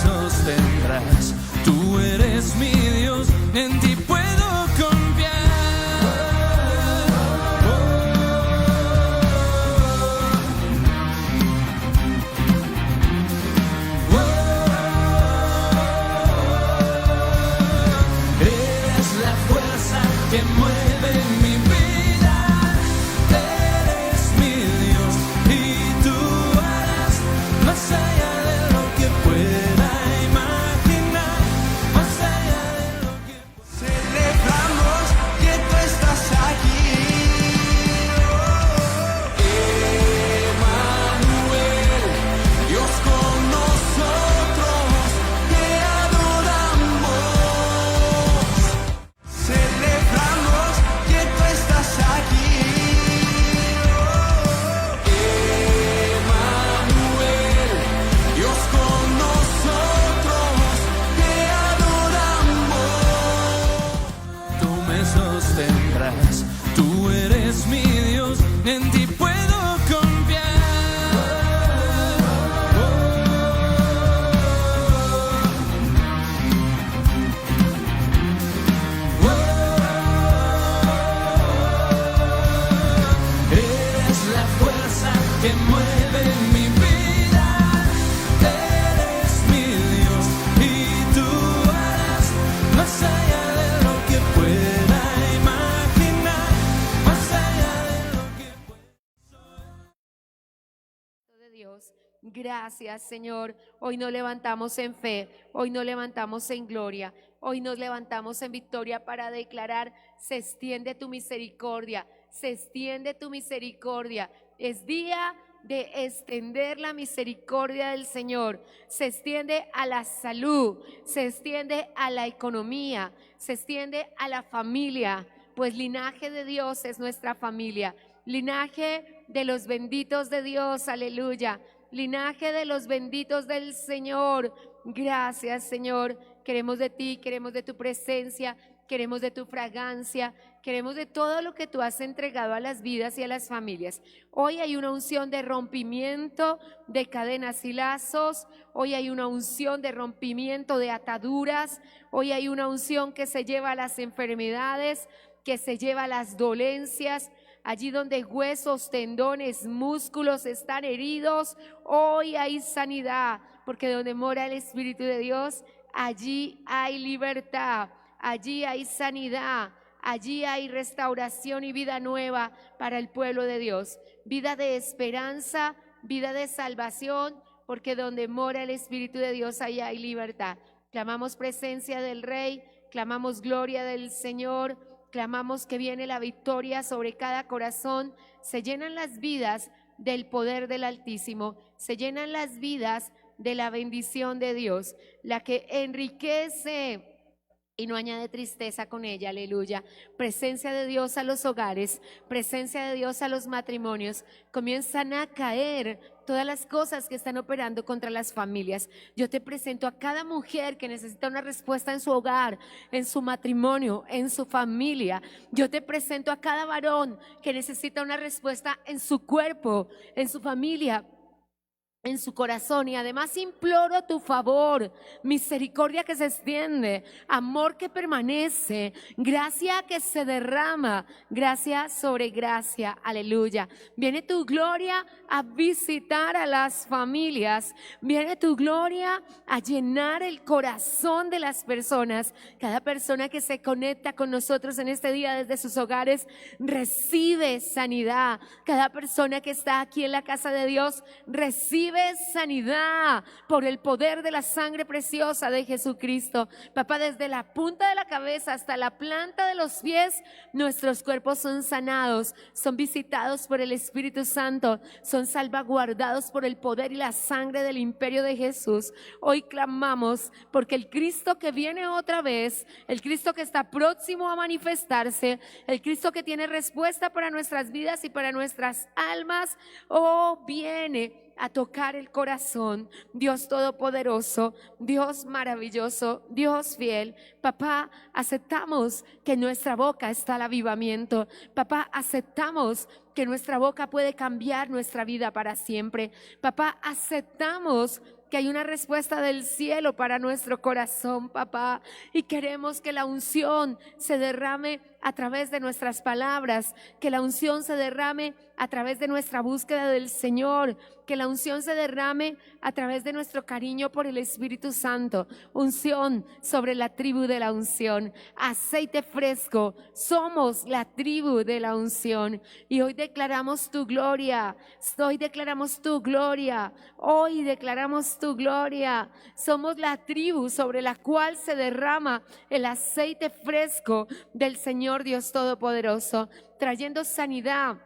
sostendrás. Tú eres mi Dios, en ti puedo confiar. Eres la fuerza que mueve mi vida. Eres mi Dios y tú harás más allá de lo que pueda imaginar, más allá de lo que Celebramos que tú estás aquí. Emmanuel, Dios con nosotros, te adoramos. Celebramos que tú estás aquí. Emmanuel, Dios con nosotros, te adoramos. tú me sostendrás. Tú eres mi Dios, en ti puedo confiar. Eres la fuerza que mueve mi vida. Eres mi Dios y tú harás más allá de lo que pueda imaginar, más allá de lo que de Dios. Gracias, Señor. Hoy nos levantamos en fe, hoy nos levantamos en gloria, hoy nos levantamos en victoria para declarar: se extiende tu misericordia, se extiende tu misericordia. Es día de extender la misericordia del Señor. Se extiende a la salud, se extiende a la economía, se extiende a la familia, pues linaje de Dios es nuestra familia. Linaje de los benditos de Dios, aleluya. Linaje de los benditos del Señor. Gracias, Señor. Queremos de ti, queremos de tu presencia, queremos de tu fragancia, queremos de todo lo que tú has entregado a las vidas y a las familias. Hoy hay una unción de rompimiento de cadenas y lazos. Hoy hay una unción de rompimiento de ataduras. Hoy hay una unción que se lleva a las enfermedades, que se lleva a las dolencias. Allí donde huesos, tendones, músculos están heridos, hoy hay sanidad, porque donde mora el Espíritu de Dios, allí hay libertad, allí hay sanidad, allí hay restauración y vida nueva para el pueblo de Dios. Vida de esperanza, vida de salvación, porque donde mora el Espíritu de Dios, allí hay libertad. Clamamos presencia del Rey, clamamos gloria del Señor. Clamamos que viene la victoria sobre cada corazón. Se llenan las vidas del poder del Altísimo. Se llenan las vidas de la bendición de Dios, la que enriquece y no añade tristeza con ella, aleluya. Presencia de Dios a los hogares, presencia de Dios a los matrimonios. Comienzan a caer todas las cosas que están operando contra las familias. Yo te presento a cada mujer que necesita una respuesta en su hogar, en su matrimonio, en su familia. Yo te presento a cada varón que necesita una respuesta en su cuerpo, en su familia, en su corazón. Y además imploro tu favor, misericordia que se extiende, amor que permanece, gracia que se derrama, gracia sobre gracia, aleluya. Viene tu gloria a visitar a las familias, viene tu gloria a llenar el corazón de las personas. Cada persona que se conecta con nosotros en este día desde sus hogares recibe sanidad. Cada persona que está aquí en la casa de Dios recibe sanidad por el poder de la sangre preciosa de Jesucristo. Papá, desde la punta de la cabeza hasta la planta de los pies, nuestros cuerpos son sanados, son visitados por el Espíritu Santo, son salvaguardados por el poder y la sangre del imperio de Jesús. Hoy clamamos porque el Cristo que viene otra vez, el Cristo que está próximo a manifestarse, el Cristo que tiene respuesta para nuestras vidas y para nuestras almas, viene a tocar el corazón. Dios todopoderoso, Dios maravilloso, Dios fiel. Papá, aceptamos que en nuestra boca está el avivamiento. Papá, aceptamos que nuestra boca puede cambiar nuestra vida para siempre. Papá, aceptamos que hay una respuesta del cielo para nuestro corazón, papá. Y queremos que la unción se derrame a través de nuestras palabras, que la unción se derrame a través de nuestra búsqueda del Señor, que la unción se derrame a través de nuestro cariño por el Espíritu Santo. Unción sobre la tribu de la unción, aceite fresco, somos la tribu de la unción. Y hoy declaramos tu gloria, hoy declaramos tu gloria, hoy declaramos tu gloria. Somos la tribu sobre la cual se derrama el aceite fresco del Señor Dios Todopoderoso, trayendo sanidad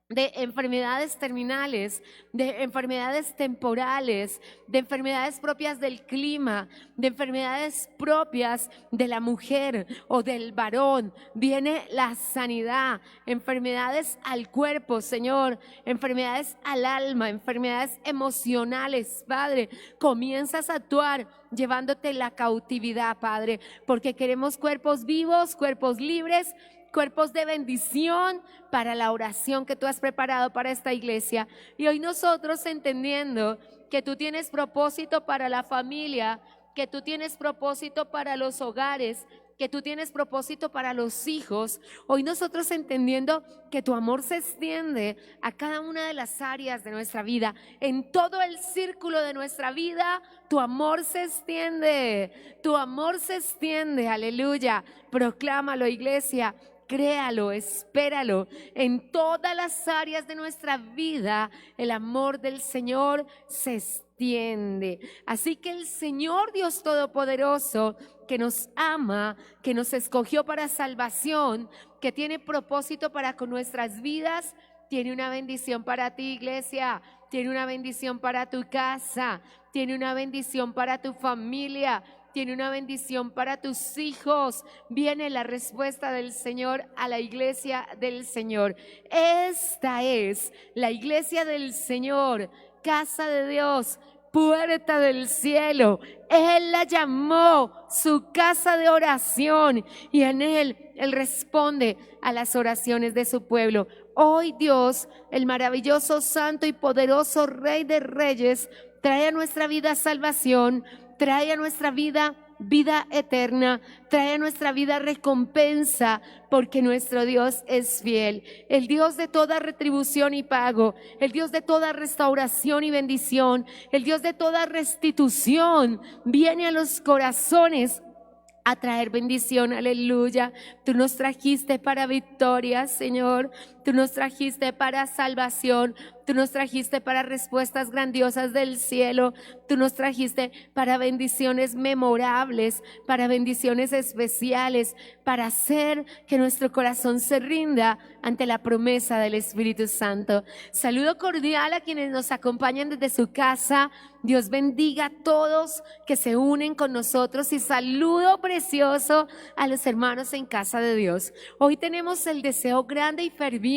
de enfermedades terminales, de enfermedades temporales, de enfermedades propias del clima, de enfermedades propias de la mujer o del varón. Viene la sanidad, enfermedades al cuerpo, Señor, enfermedades al alma, enfermedades emocionales, Padre. Comienzas a actuar llevándote la cautividad, Padre, porque queremos cuerpos vivos, cuerpos libres, cuerpos de bendición para la oración que tú has preparado para esta iglesia. Y hoy nosotros, entendiendo que tú tienes propósito para la familia, que tú tienes propósito para los hogares, que tú tienes propósito para los hijos, hoy nosotros entendiendo que tu amor se extiende a cada una de las áreas de nuestra vida, en todo el círculo de nuestra vida, tu amor se extiende, tu amor se extiende, aleluya. Proclámalo, iglesia. Créalo, espéralo. En todas las áreas de nuestra vida, el amor del Señor se extiende. Así que el Señor Dios Todopoderoso, que nos ama, que nos escogió para salvación, que tiene propósito para con nuestras vidas, tiene una bendición para ti, iglesia. Tiene una bendición para tu casa. Tiene una bendición para tu familia. Tiene una bendición para tus hijos. Viene la respuesta del Señor a la iglesia del Señor. Esta es la iglesia del Señor, casa de Dios, puerta del cielo. Él la llamó su casa de oración y en Él responde a las oraciones de su pueblo. Hoy Dios, el maravilloso, santo y poderoso Rey de Reyes, trae a nuestra vida salvación, trae a nuestra vida vida eterna, trae a nuestra vida recompensa, porque nuestro Dios es fiel, el Dios de toda retribución y pago, el Dios de toda restauración y bendición, el Dios de toda restitución. Viene a los corazones a traer bendición, aleluya. Tú nos trajiste para victoria, Señor. Tú nos trajiste para salvación. Tú nos trajiste para respuestas grandiosas del cielo. Tú nos trajiste para bendiciones memorables, para bendiciones especiales, para hacer que nuestro corazón se rinda ante la promesa del Espíritu Santo. Saludo cordial a quienes nos acompañan desde su casa. Dios bendiga a todos que se unen con nosotros y saludo precioso a los hermanos en casa de Dios. Hoy tenemos el deseo grande y ferviente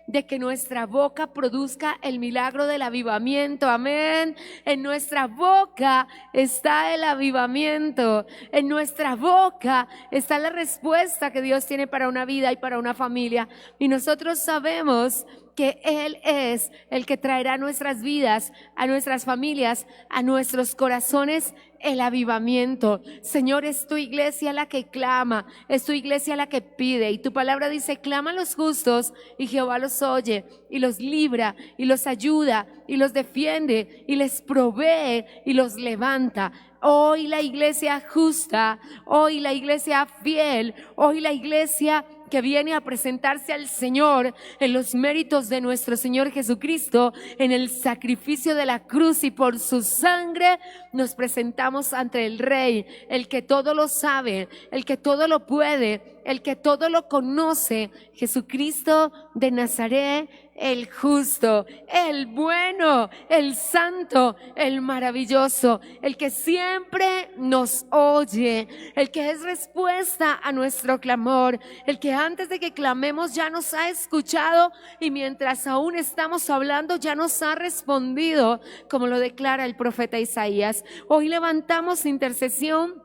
de que nuestra boca produzca el milagro del avivamiento. Amén. En nuestra boca está el avivamiento. En nuestra boca está la respuesta que Dios tiene para una vida y para una familia. Y nosotros sabemos que Él es el que traerá a nuestras vidas, a nuestras familias, a nuestros corazones el avivamiento. Señor, es tu iglesia la que clama, es tu iglesia la que pide. Y tu palabra dice: clama a los justos y Jehová los oye y los libra y los ayuda y los defiende y les provee y los levanta. Hoy la iglesia justa, hoy la iglesia fiel, hoy la iglesia que viene a presentarse al Señor en los méritos de nuestro Señor Jesucristo, en el sacrificio de la cruz, y por su sangre nos presentamos ante el Rey, el que todo lo sabe, el que todo lo puede, el que todo lo conoce, Jesucristo de Nazaret, el justo, el bueno, el santo, el maravilloso, el que siempre nos oye, el que es respuesta a nuestro clamor, el que antes de que clamemos ya nos ha escuchado y mientras aún estamos hablando ya nos ha respondido, como lo declara el profeta Isaías. Hoy levantamos intercesión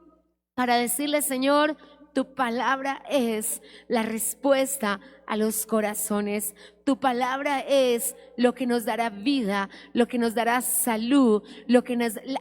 para decirle: Señor, tu palabra es la respuesta a los corazones. Tu palabra es lo que nos dará vida, lo que nos dará salud,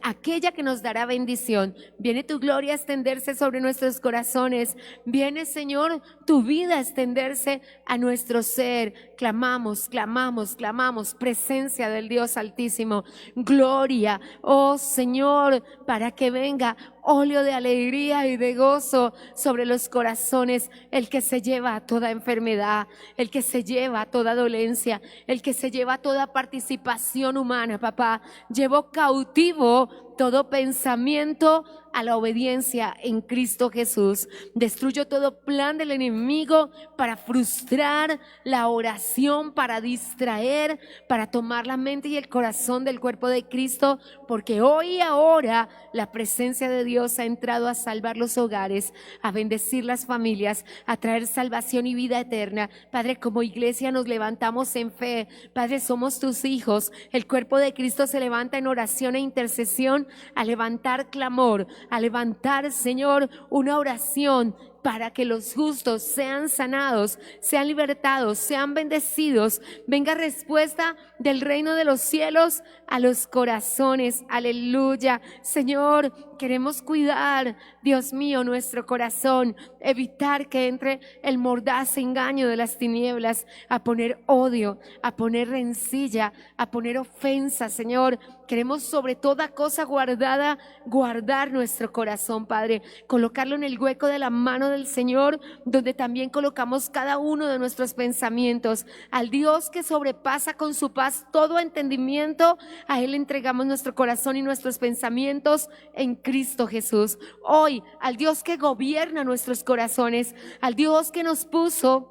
aquella que nos dará bendición. Viene tu gloria a extenderse sobre nuestros corazones. Viene, Señor, tu vida a extenderse a nuestro ser. Clamamos, clamamos, clamamos, presencia del Dios Altísimo. Gloria, oh Señor, para que venga óleo de alegría y de gozo sobre los corazones, el que se lleva toda enfermedad, el que se lleva toda dolencia, el que se lleva toda participación humana, papá. Llevo cautivo todo pensamiento a la obediencia en Cristo Jesús. Destruyo todo plan del enemigo para frustrar la oración, para distraer, para tomar la mente y el corazón del cuerpo de Cristo, porque hoy y ahora la presencia de Dios ha entrado a salvar los hogares, a bendecir las familias, a traer salvación y vida eterna. Padre, como iglesia nos levantamos en fe. Padre, somos tus hijos. El cuerpo de Cristo se levanta en oración e intercesión, a levantar clamor, a levantar, Señor, una oración para que los justos sean sanados, sean libertados, sean bendecidos. Venga respuesta del reino de los cielos a los corazones. Aleluya. Señor, queremos cuidar, Dios mío, nuestro corazón, evitar que entre el mordaz engaño de las tinieblas, a poner odio, a poner rencilla, a poner ofensa, Señor. Queremos sobre toda cosa guardada, guardar nuestro corazón, Padre, colocarlo en el hueco de la mano del Señor, donde también colocamos cada uno de nuestros pensamientos. Al Dios que sobrepasa con su paz todo entendimiento, a Él entregamos nuestro corazón y nuestros pensamientos en Cristo Jesús. Hoy, al Dios que gobierna nuestros corazones, al Dios que nos puso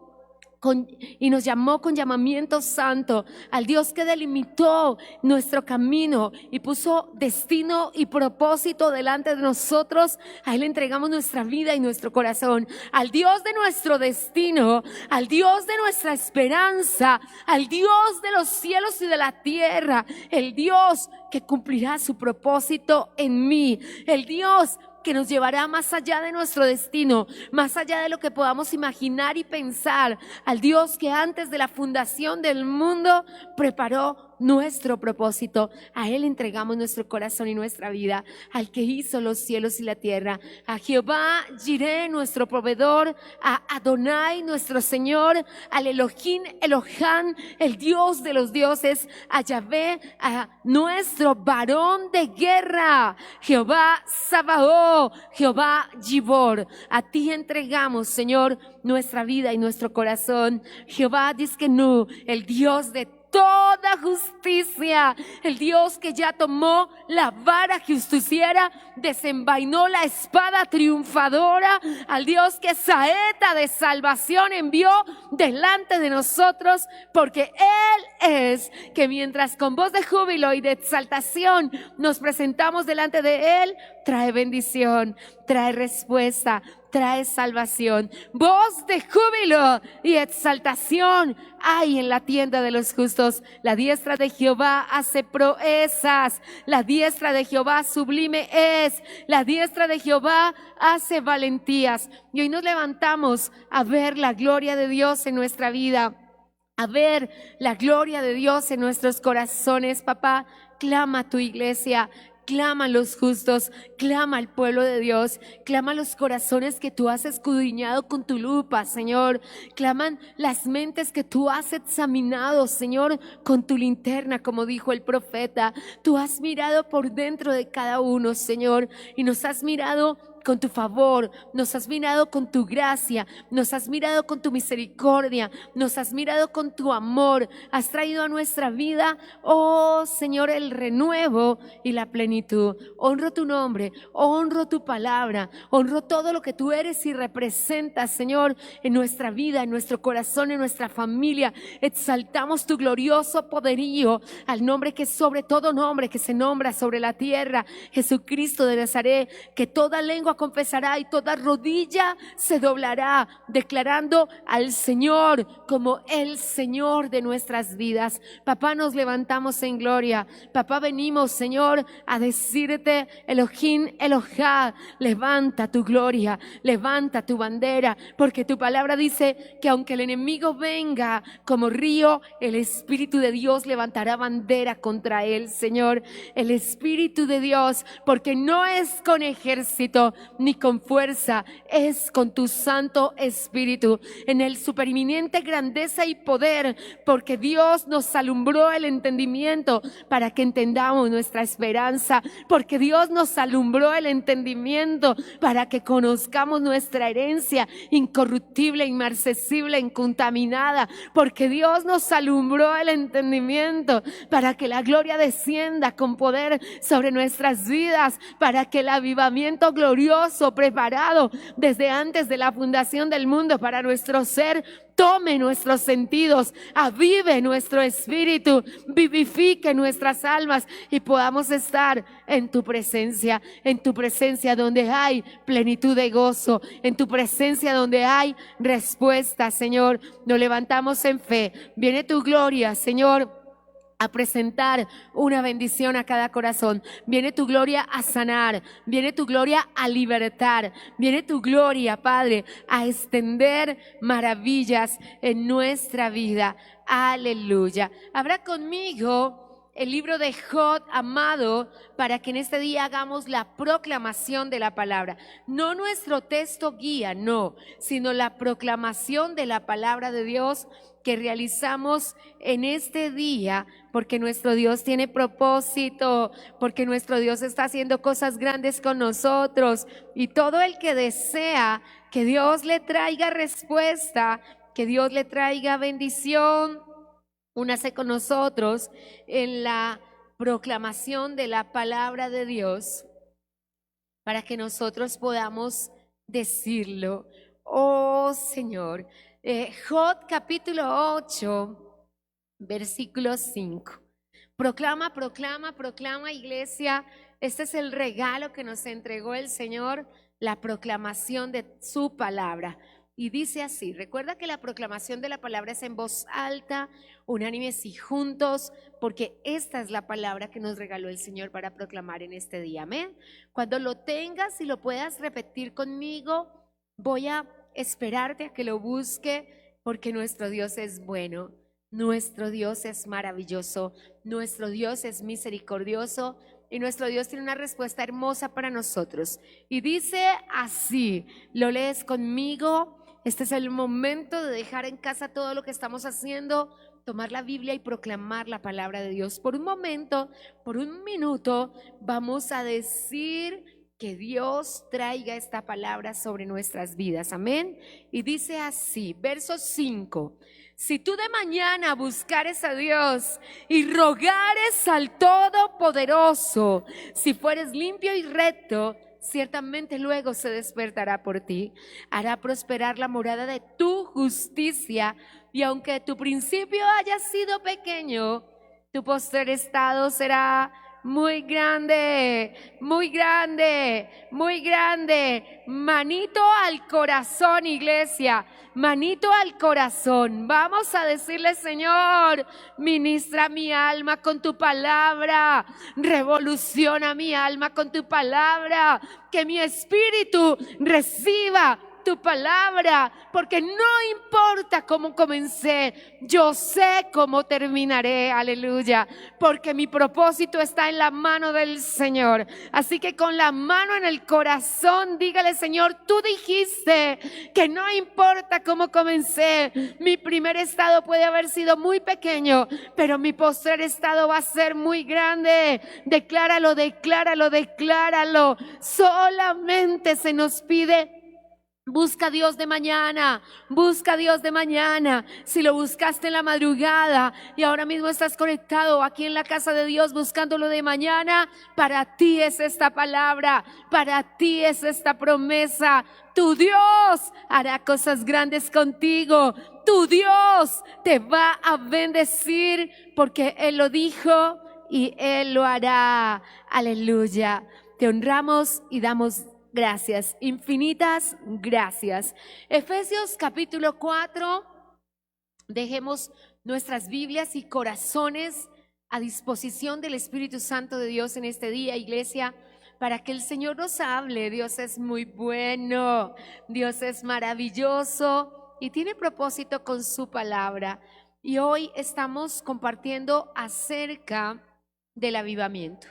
y nos llamó con llamamiento santo, al Dios que delimitó nuestro camino y puso destino y propósito delante de nosotros, a Él entregamos nuestra vida y nuestro corazón. Al Dios de nuestro destino, al Dios de nuestra esperanza, al Dios de los cielos y de la tierra, el Dios que cumplirá su propósito en mí, el Dios que nos llevará más allá de nuestro destino, más allá de lo que podamos imaginar y pensar, al Dios que antes de la fundación del mundo preparó nuestro propósito. A Él entregamos nuestro corazón y nuestra vida, al que hizo los cielos y la tierra, a Jehová Jireh, nuestro proveedor, a Adonai, nuestro Señor, al Elohim, Elohán, el Dios de los dioses, a Yahvé, a nuestro varón de guerra, Jehová Sabaoth, Jehová Gibor. A ti entregamos, Señor, nuestra vida y nuestro corazón. Jehová Diskenu, el Dios de toda justicia, el Dios que ya tomó la vara justiciera, desenvainó la espada triunfadora, al Dios que saeta de salvación envió delante de nosotros, porque Él es que mientras con voz de júbilo y de exaltación nos presentamos delante de Él, trae bendición, trae respuesta, trae salvación. Voz de júbilo y exaltación hay en la tienda de los justos. La diestra de Jehová hace proezas, la diestra de Jehová sublime es, la diestra de Jehová hace valentías. Y hoy nos levantamos a ver la gloria de Dios en nuestra vida, a ver la gloria de Dios en nuestros corazones. Papá, clama a tu iglesia, clama a los justos, clama al pueblo de Dios, clama a los corazones que tú has escudriñado con tu lupa, Señor. Claman las mentes que tú has examinado, Señor, con tu linterna, como dijo el profeta. Tú has mirado por dentro de cada uno, Señor, y nos has mirado con tu favor, nos has mirado con tu gracia, nos has mirado con tu misericordia, nos has mirado con tu amor. Has traído a nuestra vida, oh Señor, el renuevo y la plenitud. Honro tu nombre, honro tu palabra, honro todo lo que tú eres y representas, Señor, en nuestra vida, en nuestro corazón, en nuestra familia. Exaltamos tu glorioso poderío al nombre que es sobre todo nombre, que se nombra sobre la tierra, Jesucristo de Nazaret. Que toda lengua lengua confesará y toda rodilla se doblará, declarando al Señor como el Señor de nuestras vidas. Papá, nos levantamos en gloria. Papá, venimos, Señor, a decirte, Elohim, Elohá, levanta tu gloria, levanta tu bandera, porque tu palabra dice que aunque el enemigo venga como río, el Espíritu de Dios levantará bandera contra él, Señor. El Espíritu de Dios, porque no es con ejército ni con fuerza, es con tu Santo Espíritu, en el supereminente grandeza y poder, porque Dios nos alumbró el entendimiento para que entendamos nuestra esperanza, porque Dios nos alumbró el entendimiento para que conozcamos nuestra herencia incorruptible, inmarcesible, incontaminada, porque Dios nos alumbró el entendimiento para que la gloria descienda con poder sobre nuestras vidas, para que el avivamiento glorioso preparado desde antes de la fundación del mundo para nuestro ser tome nuestros sentidos, avive nuestro espíritu, vivifique nuestras almas y podamos estar en tu presencia donde hay plenitud de gozo, en tu presencia donde hay respuesta, Señor. Nos levantamos en fe. Viene tu gloria, Señor, a presentar una bendición a cada corazón. Viene tu gloria a sanar, viene tu gloria a libertar, viene tu gloria, Padre, a extender maravillas en nuestra vida. Aleluya. Habrá conmigo el libro de Job, amado, para que en este día hagamos la proclamación de la palabra. No nuestro texto guía, no, sino la proclamación de la palabra de Dios que realizamos en este día, porque nuestro Dios tiene propósito, porque nuestro Dios está haciendo cosas grandes con nosotros, y todo el que desea que Dios le traiga respuesta, que Dios le traiga bendición, únase con nosotros en la proclamación de la palabra de Dios, para que nosotros podamos decirlo. Oh Señor. Job capítulo 8, versículo 5. Proclama, proclama, proclama, iglesia. Este es el regalo que nos entregó el Señor, la proclamación de su palabra. Y dice así, recuerda que la proclamación de la palabra es en voz alta, unánimes y juntos, porque esta es la palabra que nos regaló el Señor para proclamar en este día. Amén. Cuando lo tengas y lo puedas repetir conmigo, voy a esperarte a que lo busque, porque nuestro Dios es bueno, nuestro Dios es maravilloso, nuestro Dios es misericordioso y nuestro Dios tiene una respuesta hermosa para nosotros. Y dice así, lo lees conmigo. Este es el momento de dejar en casa todo lo que estamos haciendo, tomar la Biblia y proclamar la palabra de Dios. Por un momento, por un minuto, vamos a decir que Dios traiga esta palabra sobre nuestras vidas. Amén. Y dice así, verso 5. Si tú de mañana buscares a Dios y rogares al Todopoderoso, si fueres limpio y recto, ciertamente luego se despertará por ti, hará prosperar la morada de tu justicia, y aunque tu principio haya sido pequeño, tu postrer estado será muy grande, muy grande, muy grande. Manito al corazón, iglesia, manito al corazón. Vamos a decirle, Señor, ministra mi alma con tu palabra, revoluciona mi alma con tu palabra, que mi espíritu reciba tu palabra, porque no importa cómo comencé, yo sé cómo terminaré, aleluya, porque mi propósito está en la mano del Señor. Así que con la mano en el corazón, dígale, Señor, tú dijiste que no importa cómo comencé, mi primer estado puede haber sido muy pequeño, pero mi postrer estado va a ser muy grande. Decláralo, decláralo, decláralo. Solamente se nos pide: busca a Dios de mañana, busca a Dios de mañana. Si lo buscaste en la madrugada y ahora mismo estás conectado aquí en la casa de Dios buscándolo de mañana, para ti es esta palabra, para ti es esta promesa. Tu Dios hará cosas grandes contigo, tu Dios te va a bendecir, porque Él lo dijo y Él lo hará. Aleluya. Te honramos y damos gracias, infinitas gracias. Efesios capítulo 4, dejemos nuestras Biblias y corazones a disposición del Espíritu Santo de Dios en este día, iglesia, para que el Señor nos hable. Dios es muy bueno, Dios es maravilloso y tiene propósito con su palabra. Y hoy estamos compartiendo acerca del avivamiento.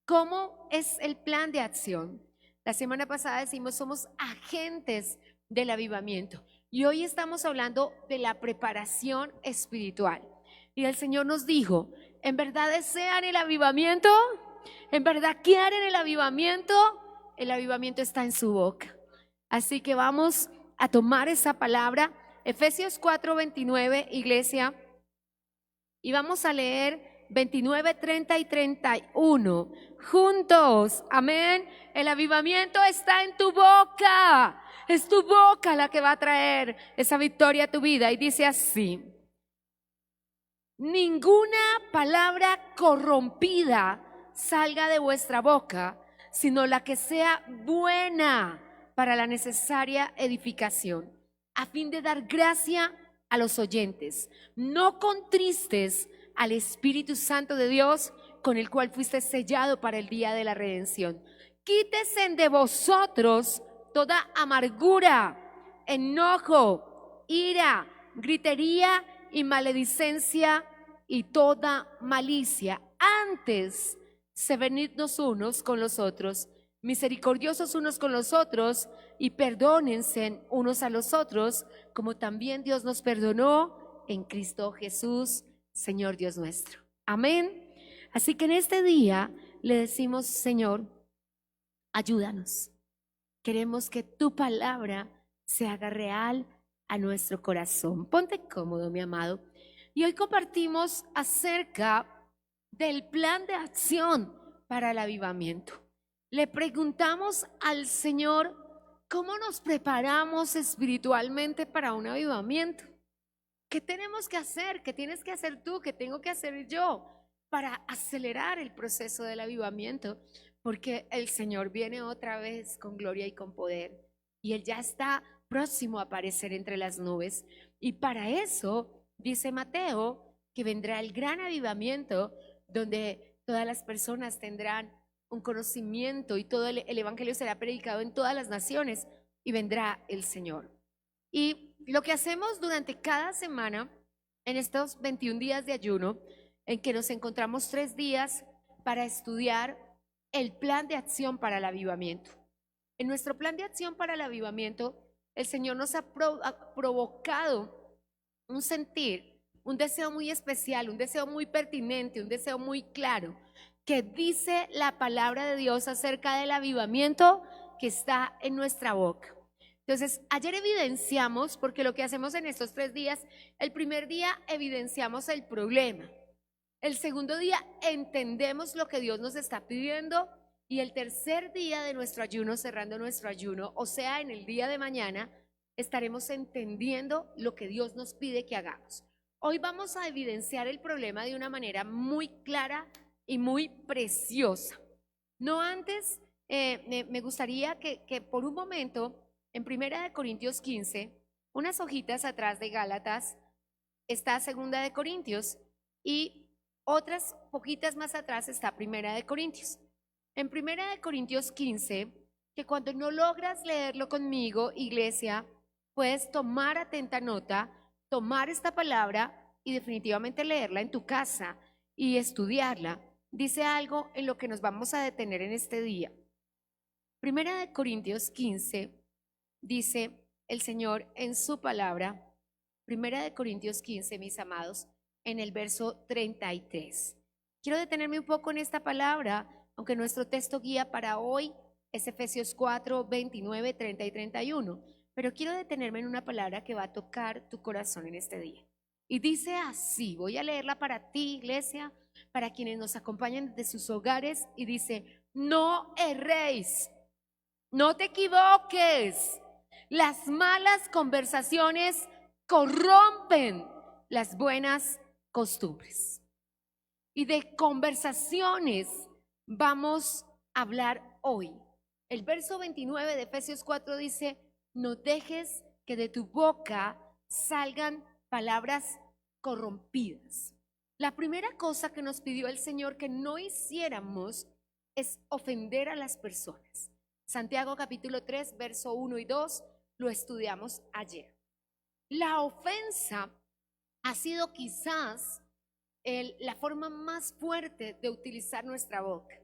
¿Cómo es el plan de acción? La semana pasada decimos somos agentes del avivamiento y hoy estamos hablando de la preparación espiritual. Y el Señor nos dijo, ¿en verdad desean el avivamiento? ¿En verdad quieren el avivamiento? El avivamiento está en su boca. Así que vamos a tomar esa palabra, Efesios 4:29, iglesia, y vamos a leer 29, 30 y 31 juntos. Amén. El avivamiento está en tu boca. Es tu boca la que va a traer esa victoria a tu vida. Y dice así: ninguna palabra corrompida salga de vuestra boca, sino la que sea buena para la necesaria edificación, a fin de dar gracia a los oyentes. No contristes al Espíritu Santo de Dios, con el cual fuiste sellado para el día de la redención. Quítese de vosotros toda amargura, enojo, ira, gritería y maledicencia y toda malicia. Antes, sevenidnos unos con los otros, misericordiosos unos con los otros, y perdónense unos a los otros, como también Dios nos perdonó en Cristo Jesús, Señor Dios nuestro. Amén. Así que en este día le decimos: Señor, ayúdanos. Queremos que tu palabra se haga real a nuestro corazón. Ponte cómodo, mi amado. Y hoy compartimos acerca del plan de acción para el avivamiento. Le preguntamos al Señor, ¿cómo nos preparamos espiritualmente para un avivamiento? ¿Qué tenemos que hacer? ¿Qué tienes que hacer tú? ¿Qué tengo que hacer yo para acelerar el proceso del avivamiento? Porque el Señor viene otra vez con gloria y con poder, y Él ya está próximo a aparecer entre las nubes. Y para eso, dice Mateo, que vendrá el gran avivamiento, donde todas las personas tendrán un conocimiento y todo el evangelio será predicado en todas las naciones, y vendrá el Señor. Y lo que hacemos durante cada semana, en estos 21 días de ayuno, en que nos encontramos 3 días para estudiar el plan de acción para el avivamiento. En nuestro plan de acción para el avivamiento, el Señor nos ha provocado un sentir, un deseo muy especial, un deseo muy pertinente, un deseo muy claro, que dice la palabra de Dios acerca del avivamiento que está en nuestra boca. Entonces, ayer evidenciamos, porque lo que hacemos en estos 3 días, el primer día evidenciamos el problema, el segundo día entendemos lo que Dios nos está pidiendo, y el tercer día de nuestro ayuno, cerrando nuestro ayuno, o sea, en el día de mañana, estaremos entendiendo lo que Dios nos pide que hagamos. Hoy vamos a evidenciar el problema de una manera muy clara y muy preciosa. No antes, me gustaría que por un momento, en 1 Corintios 15, unas hojitas atrás de Gálatas, está 2 Corintios, y otras poquitas más atrás está 1 Corintios. En 1 Corintios 15, que cuando no logras leerlo conmigo, iglesia, puedes tomar atenta nota, tomar esta palabra y definitivamente leerla en tu casa y estudiarla. Dice algo en lo que nos vamos a detener en este día. 1 Corintios 15, dice el Señor en su palabra, 1 Corintios 15, mis amados, en el verso 33. Quiero detenerme un poco en esta palabra, aunque nuestro texto guía para hoy es Efesios 4, 29, 30 y 31. Pero quiero detenerme en una palabra que va a tocar tu corazón en este día. Y dice así, voy a leerla para ti, iglesia, para quienes nos acompañan desde sus hogares, y dice: no erréis, no te equivoques. Las malas conversaciones corrompen las buenas costumbres. Y de conversaciones vamos a hablar hoy. El verso 29 de Efesios 4 dice, no dejes que de tu boca salgan palabras corrompidas. La primera cosa que nos pidió el Señor que no hiciéramos es ofender a las personas. Santiago capítulo 3, verso 1 y 2, lo estudiamos ayer. La ofensa ha sido quizás la forma más fuerte de utilizar nuestra boca.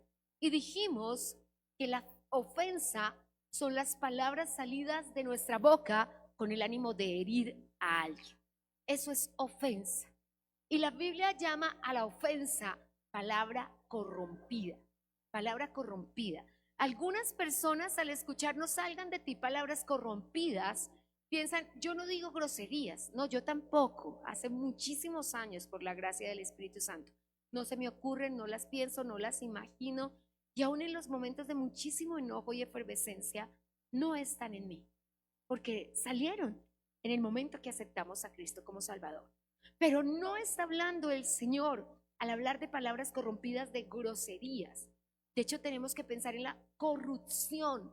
Y dijimos que la ofensa son las palabras salidas de nuestra boca con el ánimo de herir a alguien. Eso es ofensa. Y la Biblia llama a la ofensa palabra corrompida. Palabra corrompida. Algunas personas al escuchar no salgan de ti palabras corrompidas, piensan, yo no digo groserías. No, yo tampoco. Hace muchísimos años, por la gracia del Espíritu Santo, no se me ocurren, no las pienso, no las imagino. Y aún en los momentos de muchísimo enojo y efervescencia, no están en mí, porque salieron en el momento que aceptamos a Cristo como Salvador. Pero no está hablando el Señor al hablar de palabras corrompidas de groserías. De hecho, tenemos que pensar en la corrupción,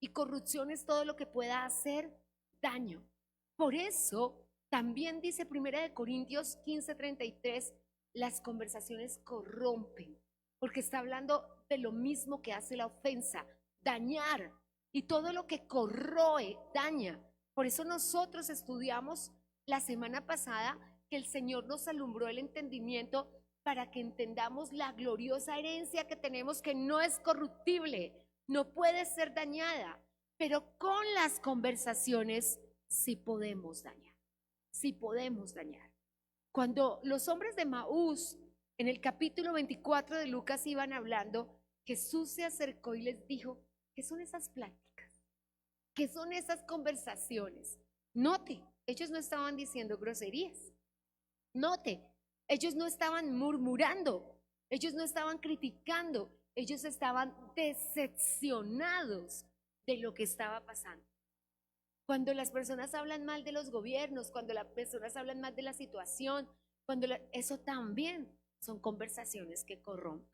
y corrupción es todo lo que pueda hacer daño. Por eso también dice 1 Corintios 15:33, las conversaciones corrompen, porque está hablando de lo mismo que hace la ofensa, dañar, y todo lo que corroe daña. Por eso nosotros estudiamos la semana pasada que el Señor nos alumbró el entendimiento para que entendamos la gloriosa herencia que tenemos, que no es corruptible, no puede ser dañada, pero con las conversaciones sí podemos dañar, sí podemos dañar. Cuando los hombres de Maús en el capítulo 24 de Lucas iban hablando, Jesús se acercó y les dijo, ¿qué son esas pláticas? ¿Qué son esas conversaciones? Note, ellos no estaban diciendo groserías. Note, ellos no estaban murmurando, ellos no estaban criticando, ellos estaban decepcionados de lo que estaba pasando. Cuando las personas hablan mal de los gobiernos, cuando las personas hablan mal de la situación, eso también son conversaciones que corrompen.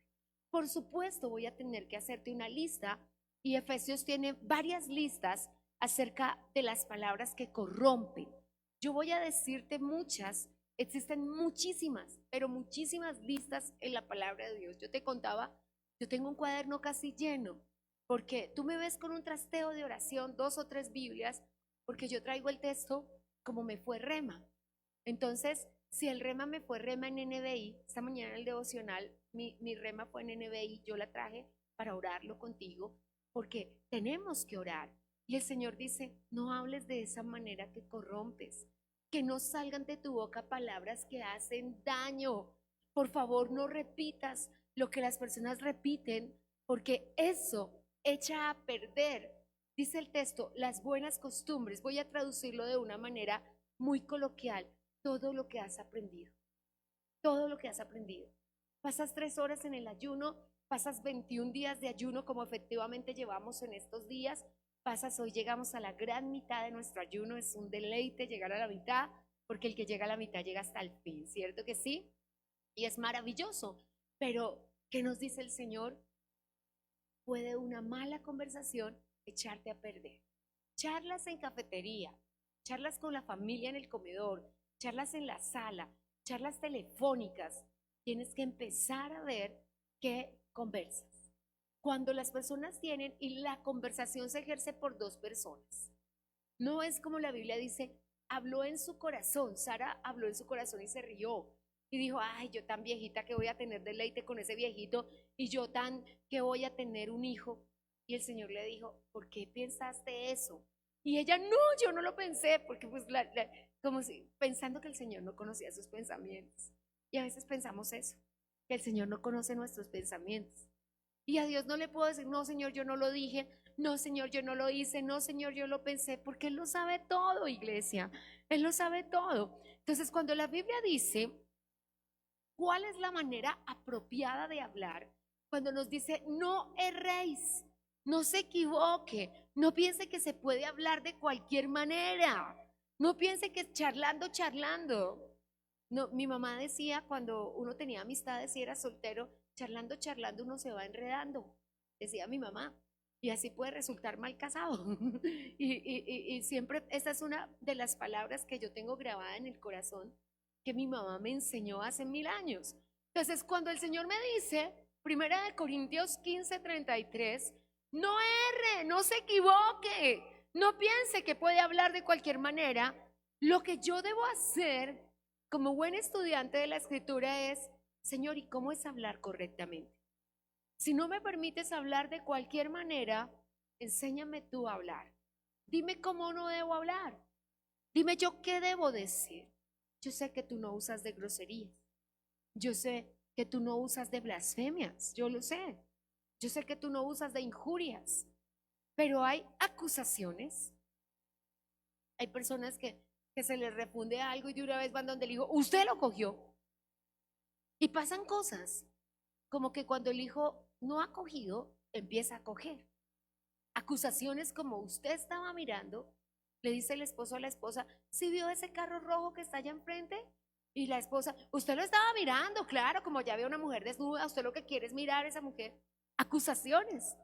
Por supuesto, voy a tener que hacerte una lista, y Efesios tiene varias listas acerca de las palabras que corrompen. Yo voy a decirte muchas, existen muchísimas, pero muchísimas listas en la palabra de Dios. Yo te contaba, yo tengo un cuaderno casi lleno, porque tú me ves con un trasteo de oración, 2 o 3 Biblias, porque yo traigo el texto como me fue rema. Entonces, si el rema me fue rema en NBI, esta mañana en el devocional, mi rema fue en NBI, yo la traje para orarlo contigo, porque tenemos que orar. Y el Señor dice, no hables de esa manera que corrompes, que no salgan de tu boca palabras que hacen daño. Por favor, no repitas lo que las personas repiten, porque eso echa a perder, dice el texto, las buenas costumbres. Voy a traducirlo de una manera muy coloquial, todo lo que has aprendido, todo lo que has aprendido. Pasas 3 horas en el ayuno, pasas 21 días de ayuno como efectivamente llevamos en estos días, hoy llegamos a la gran mitad de nuestro ayuno, es un deleite llegar a la mitad, porque el que llega a la mitad llega hasta el fin, ¿cierto que sí? Y es maravilloso, pero ¿qué nos dice el Señor? Puede una mala conversación echarte a perder. Charlas en cafetería, charlas con la familia en el comedor, charlas en la sala, charlas telefónicas, tienes que empezar a ver qué conversas. Cuando las personas tienen, y la conversación se ejerce por 2 personas, no es como la Biblia dice, habló en su corazón. Sara habló en su corazón y se rió y dijo, ay, yo tan viejita que voy a tener deleite con ese viejito, y yo tan que voy a tener un hijo. Y el Señor le dijo, ¿por qué pensaste eso? Y ella, no, yo no lo pensé, porque pues como si pensando que el Señor no conocía sus pensamientos. Y a veces pensamos eso, que el Señor no conoce nuestros pensamientos. Y a Dios no le puedo decir, no, Señor, yo no lo dije, no, Señor, yo no lo hice, no, Señor, yo lo pensé, porque Él lo sabe todo, iglesia, Él lo sabe todo. Entonces, cuando la Biblia dice, ¿cuál es la manera apropiada de hablar? Cuando nos dice, no erréis, no se equivoque, no piense que se puede hablar de cualquier manera, no piense que charlando. No, mi mamá decía, cuando uno tenía amistades y era soltero, charlando uno se va enredando, decía mi mamá. y así puede resultar mal casado. Y siempre esa es una de las palabras que yo tengo grabada en el corazón, que mi mamá me enseñó hace 1000 años. Entonces, cuando el Señor me dice, 1 Corintios 15:33, no erre, no se equivoque, no piense que puede hablar de cualquier manera. Lo que yo debo hacer como buen estudiante de la Escritura es, Señor, ¿y cómo es hablar correctamente? Si no me permites hablar de cualquier manera, enséñame tú a hablar. Dime cómo no debo hablar. Dime yo qué debo decir. Yo sé que tú no usas de groserías. Yo sé que tú no usas de blasfemias. Yo lo sé. Yo sé que tú no usas de injurias. Pero hay acusaciones. Hay personas que se les refunde algo y de una vez van donde el hijo, usted lo cogió. Y pasan cosas como que cuando el hijo no ha cogido, empieza a coger. Acusaciones como usted estaba mirando, le dice el esposo a la esposa, ¿sí vio ese carro rojo que está allá enfrente? Y la esposa, usted lo estaba mirando, claro, como ya ve una mujer desnuda, usted lo que quiere es mirar a esa mujer. Acusaciones,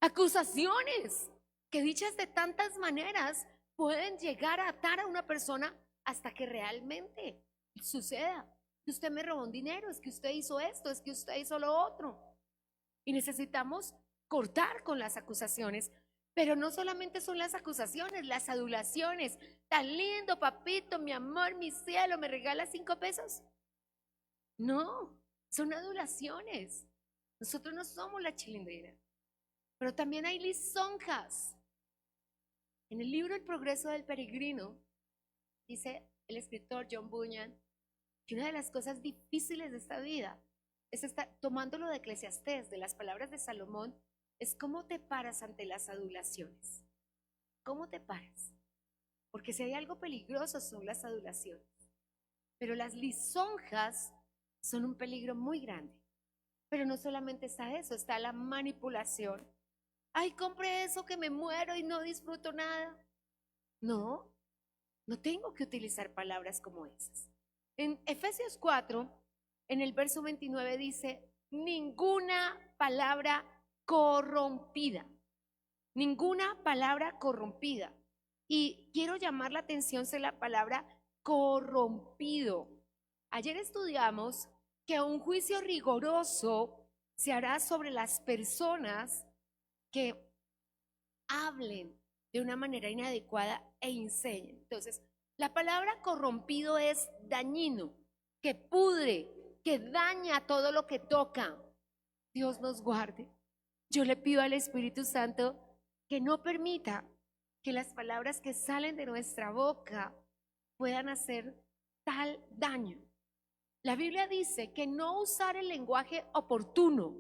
acusaciones, que dichas de tantas maneras pueden llegar a atar a una persona hasta que realmente suceda. Que usted me robó un dinero, es que usted hizo esto, es que usted hizo lo otro. Y necesitamos cortar con las acusaciones. Pero no solamente son las acusaciones, las adulaciones. Tan lindo, papito, mi amor, mi cielo, ¿me regala 5 pesos? No, son adulaciones. Nosotros no somos la chilindrina. Pero también hay lisonjas. En el libro El progreso del peregrino, dice el escritor John Bunyan, que una de las cosas difíciles de esta vida es estar, tomándolo de Eclesiastés, de las palabras de Salomón, es cómo te paras ante las adulaciones. ¿Cómo te paras? Porque si hay algo peligroso son las adulaciones. Pero las lisonjas son un peligro muy grande. Pero no solamente está eso, está la manipulación. Ay, compré eso que me muero y no disfruto nada. No, no tengo que utilizar palabras como esas. En Efesios 4, en el verso 29 dice, ninguna palabra corrompida, ninguna palabra corrompida. Y quiero llamar la atención sobre la palabra corrompido. Ayer estudiamos que un juicio rigoroso se hará sobre las personas que hablen de una manera inadecuada e enseñen. Entonces, la palabra corrompido es dañino, que pudre, que daña todo lo que toca. Dios nos guarde. Yo le pido al Espíritu Santo que no permita que las palabras que salen de nuestra boca puedan hacer tal daño. La Biblia dice que no usar el lenguaje oportuno,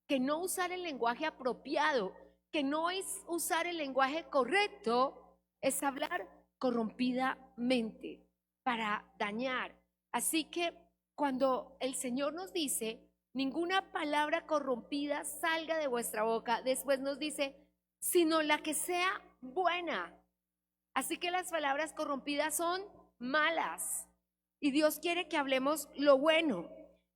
que no usar el lenguaje apropiado, que no es usar el lenguaje correcto, es hablar corrompidamente para dañar. Así que cuando el Señor nos dice, ninguna palabra corrompida salga de vuestra boca, después nos dice, sino la que sea buena. Así que las palabras corrompidas son malas y Dios quiere que hablemos lo bueno.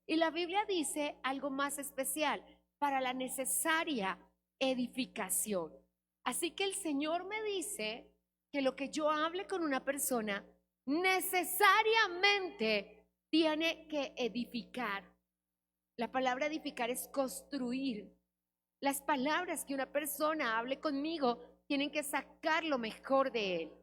Y la Biblia dice algo más especial, para la necesaria edificación. Así que el Señor me dice que lo que yo hable con una persona necesariamente tiene que edificar. La palabra edificar es construir. Las palabras que una persona hable conmigo tienen que sacar lo mejor de él.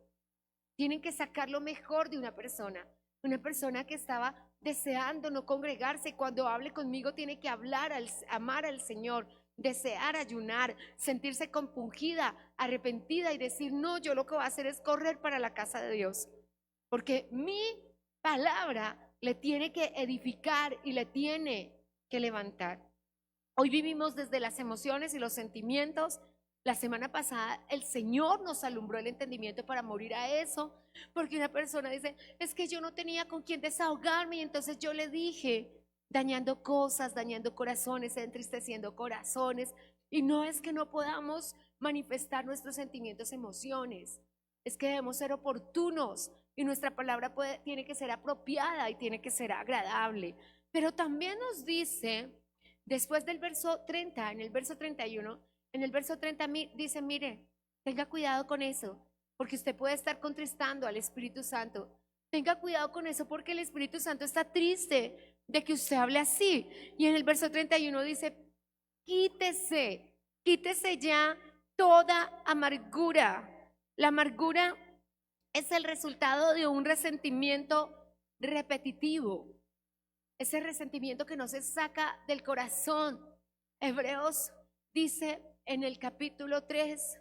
Tienen que sacar lo mejor de una persona. Una persona que estaba deseando no congregarse, cuando hable conmigo tiene que hablar, amar al Señor, desear ayunar, sentirse compungida, arrepentida y decir, no, yo lo que voy a hacer es correr para la casa de Dios. Porque mi palabra le tiene que edificar y le tiene que levantar. Hoy vivimos desde las emociones y los sentimientos. La semana pasada el Señor nos alumbró el entendimiento para morir a eso, porque una persona dice, es que yo no tenía con quién desahogarme y entonces yo le dije, dañando cosas, dañando corazones, entristeciendo corazones. Y no es que no podamos manifestar nuestros sentimientos, emociones, es que debemos ser oportunos y nuestra palabra tiene que ser apropiada y tiene que ser agradable. Pero también nos dice, después del verso 30, en el verso 31, En el verso 30 dice, mire, tenga cuidado con eso, porque usted puede estar contristando al Espíritu Santo. Tenga cuidado con eso porque el Espíritu Santo está triste de que usted hable así. Y en el verso 31 dice, quítese ya toda amargura. La amargura es el resultado de un resentimiento repetitivo. Ese resentimiento que no se saca del corazón. Hebreos dice en el capítulo 3,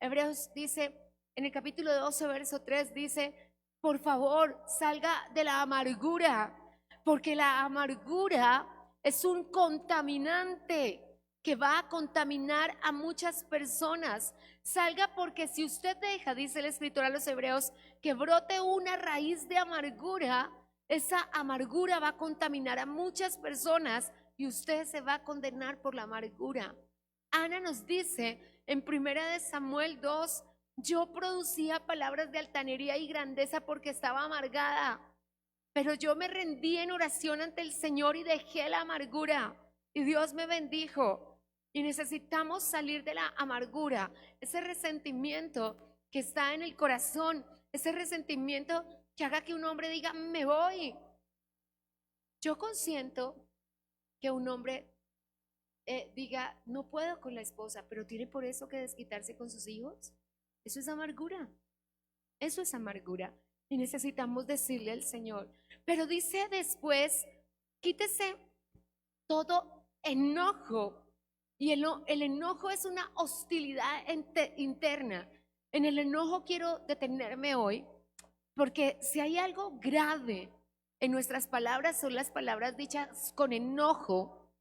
Hebreos dice en el capítulo 12, verso 3, dice, por favor, salga de la amargura, porque la amargura es un contaminante que va a contaminar a muchas personas. Salga porque si usted deja, dice el escritor a los hebreos, que brote una raíz de amargura, esa amargura va a contaminar a muchas personas y usted se va a condenar por la amargura. Ana nos dice en 1 Samuel 2, yo producía palabras de altanería y grandeza porque estaba amargada, pero yo me rendí en oración ante el Señor y dejé la amargura y Dios me bendijo. Y necesitamos salir de la amargura, ese resentimiento que está en el corazón, ese resentimiento que haga que un hombre diga, me voy. Yo consiento que un hombre diga, no puedo con la esposa, pero tiene por eso que desquitarse con sus hijos. Eso es amargura. Eso es amargura. Y necesitamos decirle al Señor. Pero dice después, quítese todo enojo. Y el enojo es una hostilidad interna. En el enojo quiero detenerme hoy, porque si hay algo grave en nuestras palabras, son las palabras dichas con enojo.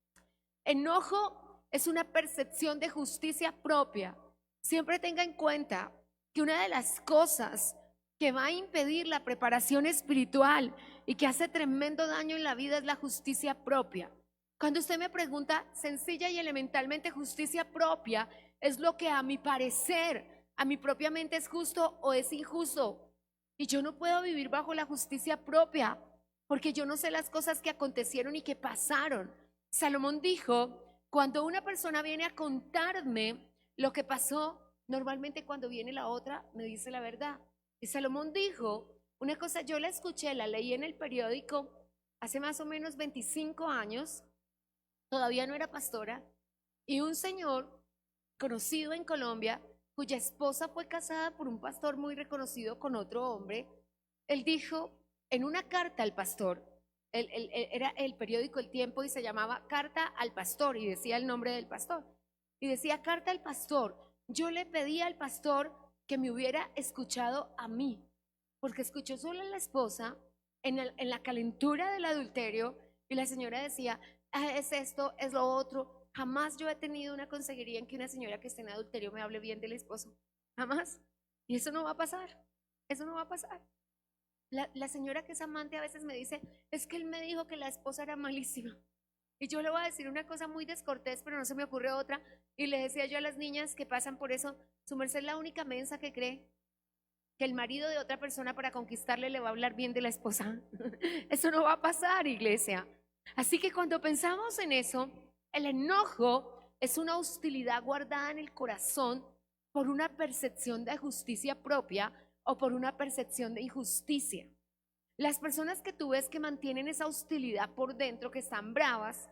Enojo es una percepción de justicia propia. Siempre tenga en cuenta que una de las cosas que va a impedir la preparación espiritual y que hace tremendo daño en la vida es la justicia propia. Cuando usted me pregunta sencilla y elementalmente, justicia propia es lo que a mi parecer, a mi propia mente es justo o es injusto. Y yo no puedo vivir bajo la justicia propia porque yo no sé las cosas que acontecieron y que pasaron. Salomón dijo, cuando una persona viene a contarme lo que pasó, normalmente cuando viene la otra me dice la verdad. Y Salomón dijo una cosa, yo la escuché, la leí en el periódico hace más o menos 25 años, todavía no era pastora, y un señor conocido en Colombia, cuya esposa fue casada por un pastor muy reconocido con otro hombre, él dijo en una carta al pastor, era el periódico El Tiempo y se llamaba Carta al Pastor y decía el nombre del pastor, y decía carta al pastor, yo le pedí al pastor que me hubiera escuchado a mí, porque escuchó solo a la esposa en la calentura del adulterio y la señora decía, es esto, es lo otro. Jamás yo he tenido una consejería en que una señora que esté en adulterio me hable bien del esposo. Jamás. Y eso no va a pasar. Eso no va a pasar. La señora que es amante a veces me dice, es que él me dijo que la esposa era malísima. Y yo le voy a decir una cosa muy descortés, pero no se me ocurre otra. Y le decía yo a las niñas que pasan por eso, su merced es la única mensa que cree que el marido de otra persona para conquistarle le va a hablar bien de la esposa. Eso no va a pasar, iglesia. Así que cuando pensamos en eso, el enojo es una hostilidad guardada en el corazón por una percepción de justicia propia o por una percepción de injusticia. Las personas que tú ves que mantienen esa hostilidad por dentro, que están bravas,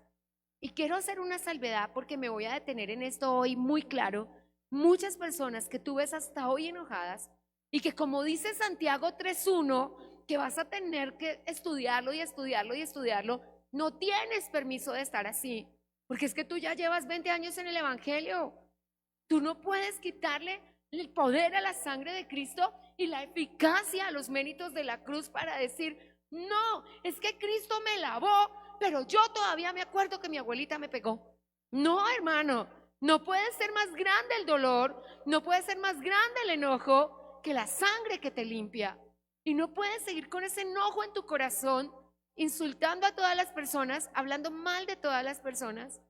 y quiero hacer una salvedad porque me voy a detener en esto hoy muy claro, muchas personas que tú ves hasta hoy enojadas y que como dice Santiago 3:1, que vas a tener que estudiarlo y estudiarlo y estudiarlo, no tienes permiso de estar así, porque es que tú ya llevas 20 años en el Evangelio. Tú no puedes quitarle el poder a la sangre de Cristo y la eficacia a los méritos de la cruz para decir, no, es que Cristo me lavó, pero yo todavía me acuerdo que mi abuelita me pegó. No, hermano, no puede ser más grande el dolor, no puede ser más grande el enojo que la sangre que te limpia. Y no puedes seguir con ese enojo en tu corazón, insultando a todas las personas, hablando mal de todas las personas.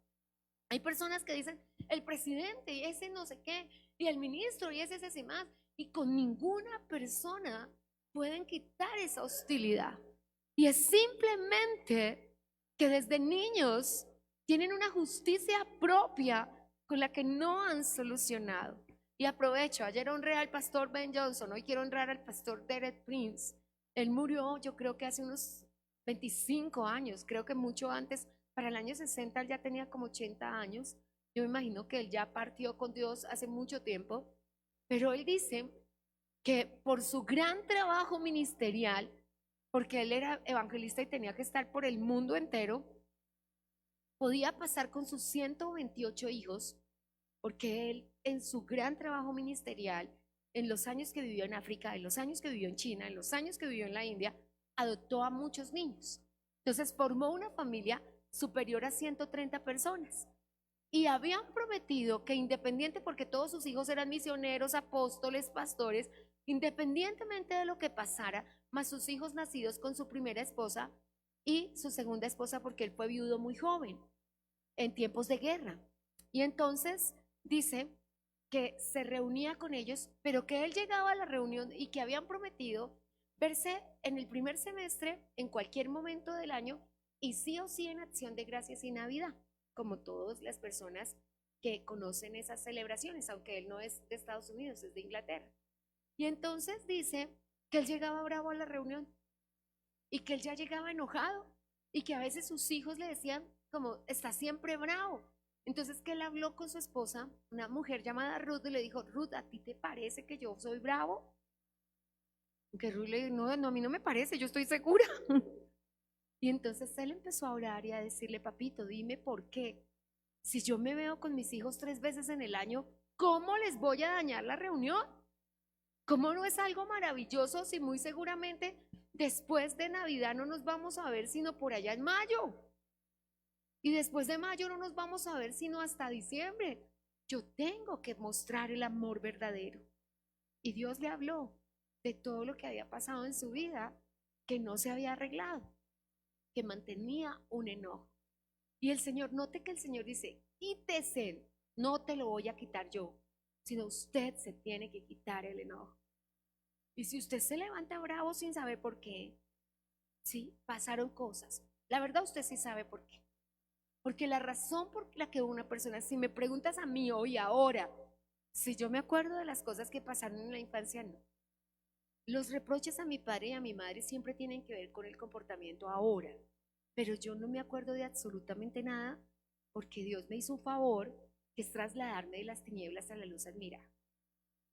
Hay personas que dicen, el presidente y ese no sé qué, y el ministro y ese y más, y con ninguna persona pueden quitar esa hostilidad. Y es simplemente que desde niños tienen una justicia propia con la que no han solucionado. Y aprovecho, ayer honré al pastor Ben Johnson, hoy quiero honrar al pastor Derek Prince. Él murió, yo creo que hace unos 25 años, creo que mucho antes, para el año 60 él ya tenía como 80 años. Yo me imagino que él ya partió con Dios hace mucho tiempo, pero él dice que por su gran trabajo ministerial, porque él era evangelista y tenía que estar por el mundo entero, podía pasar con sus 128 hijos, porque él en su gran trabajo ministerial, en los años que vivió en África, en los años que vivió en China, en los años que vivió en la India, adoptó a muchos niños. Entonces formó una familia superior a 130 personas. Y habían prometido que independiente, porque todos sus hijos eran misioneros, apóstoles, pastores, independientemente de lo que pasara, más sus hijos nacidos con su primera esposa y su segunda esposa, porque él fue viudo muy joven, en tiempos de guerra. Y entonces dice que se reunía con ellos, pero que él llegaba a la reunión y que habían prometido verse en el primer semestre, en cualquier momento del año, y sí o sí en Acción de Gracias y Navidad, como todas las personas que conocen esas celebraciones, aunque él no es de Estados Unidos, es de Inglaterra. Y entonces dice que él llegaba bravo a la reunión y que él ya llegaba enojado y que a veces sus hijos le decían como, está siempre bravo. Entonces que él habló con su esposa, una mujer llamada Ruth, y le dijo, Ruth, ¿a ti te parece que yo soy bravo? Que Ruth le dijo, no, a mí no me parece, yo estoy segura. Y entonces él empezó a orar y a decirle, papito, dime por qué. Si yo me veo con mis hijos 3 veces en el año, ¿cómo les voy a dañar la reunión? ¿Cómo no es algo maravilloso si muy seguramente después de Navidad no nos vamos a ver sino por allá en mayo? Y después de mayo no nos vamos a ver sino hasta diciembre. Yo tengo que mostrar el amor verdadero. Y Dios le habló de todo lo que había pasado en su vida, que no se había arreglado, que mantenía un enojo. Y el Señor, note que el Señor dice, quítese, no te lo voy a quitar yo, sino usted se tiene que quitar el enojo. Y si usted se levanta bravo sin saber por qué, sí, pasaron cosas. La verdad usted sí sabe por qué. Porque la razón por la que una persona, si me preguntas a mí hoy, ahora, si yo me acuerdo de las cosas que pasaron en la infancia, no. Los reproches a mi padre y a mi madre siempre tienen que ver con el comportamiento ahora, pero yo no me acuerdo de absolutamente nada porque Dios me hizo un favor, que es trasladarme de las tinieblas a la luz admirada.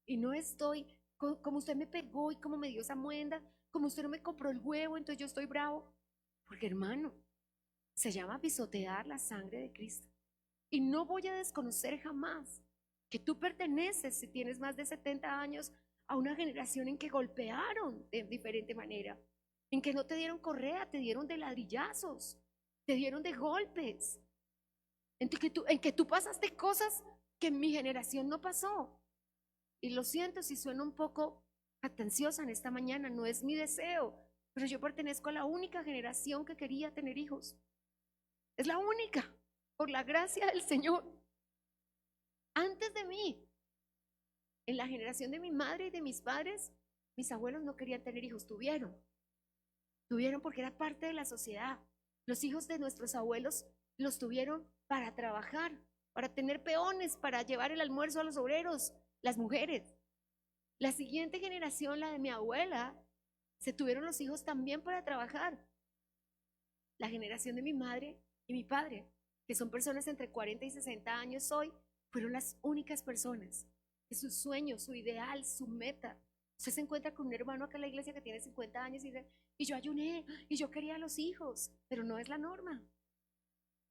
Y no estoy, como usted me pegó y como me dio esa muenda, como usted no me compró el huevo, entonces yo estoy bravo. Porque hermano, se llama pisotear la sangre de Cristo. Y no voy a desconocer jamás que tú perteneces, si tienes más de 70 años, a una generación en que golpearon de diferente manera, en que no te dieron correa, te dieron de ladrillazos, te dieron de golpes, en que tú pasaste cosas que en mi generación no pasó. Y lo siento si sueno un poco atenciosa en esta mañana, no es mi deseo, pero yo pertenezco a la única generación que quería tener hijos. Es la única, por la gracia del Señor. Antes de mí, en la generación de mi madre y de mis padres, mis abuelos no querían tener hijos, tuvieron porque era parte de la sociedad. Los hijos de nuestros abuelos los tuvieron para trabajar, para tener peones, para llevar el almuerzo a los obreros, las mujeres. La siguiente generación, la de mi abuela, se tuvieron los hijos también para trabajar. La generación de mi madre y mi padre, que son personas entre 40 y 60 años hoy, fueron las únicas personas que su sueño, su ideal, su meta. Usted se encuentra con un hermano acá en la iglesia que tiene 50 años y dice, y yo ayuné, y yo quería a los hijos, pero no es la norma.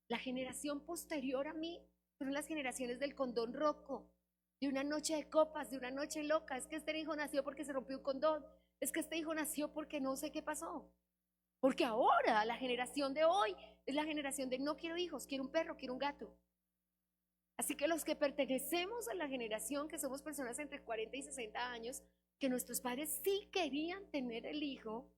La generación posterior a mí fueron las generaciones del condón roco, de una noche de copas, de una noche loca. Es que este hijo nació porque se rompió un condón, es que este hijo nació porque no sé qué pasó. Porque ahora la generación de hoy es la generación de no quiero hijos, quiero un perro, quiero un gato. Así que los que pertenecemos a la generación, que somos personas entre 40 y 60 años, que nuestros padres sí querían tener el hijo,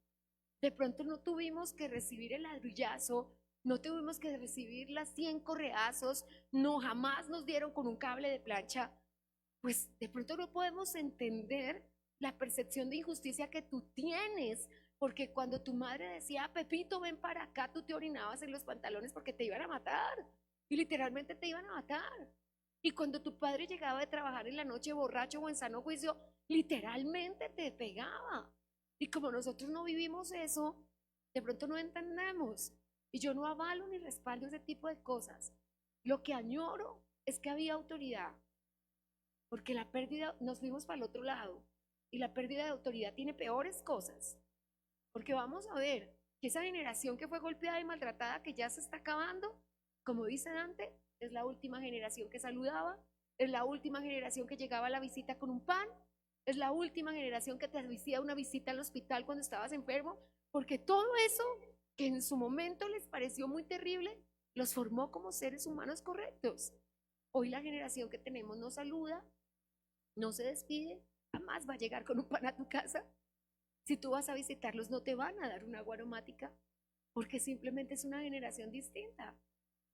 de pronto no tuvimos que recibir el ladrillazo, no tuvimos que recibir las 100 correazos, no, jamás nos dieron con un cable de plancha. Pues de pronto no podemos entender la percepción de injusticia que tú tienes, porque cuando tu madre decía, Pepito, ven para acá, tú te orinabas en los pantalones porque te iban a matar, y literalmente te iban a matar. Y cuando tu padre llegaba de trabajar en la noche borracho o en sano juicio, literalmente te pegaba. Y como nosotros no vivimos eso, de pronto no entendemos. Y yo no avalo ni respaldo ese tipo de cosas. Lo que añoro es que había autoridad, porque la pérdida, nos fuimos para el otro lado, y la pérdida de autoridad tiene peores cosas, porque vamos a ver que esa generación que fue golpeada y maltratada, que ya se está acabando, como dice Dante, es la última generación que saludaba, es la última generación que llegaba a la visita con un pan, es la última generación que te hacía una visita al hospital cuando estabas enfermo, porque todo eso que en su momento les pareció muy terrible, los formó como seres humanos correctos. Hoy la generación que tenemos no saluda, no se despide, jamás va a llegar con un pan a tu casa. Si tú vas a visitarlos, no te van a dar una agua aromática, porque simplemente es una generación distinta.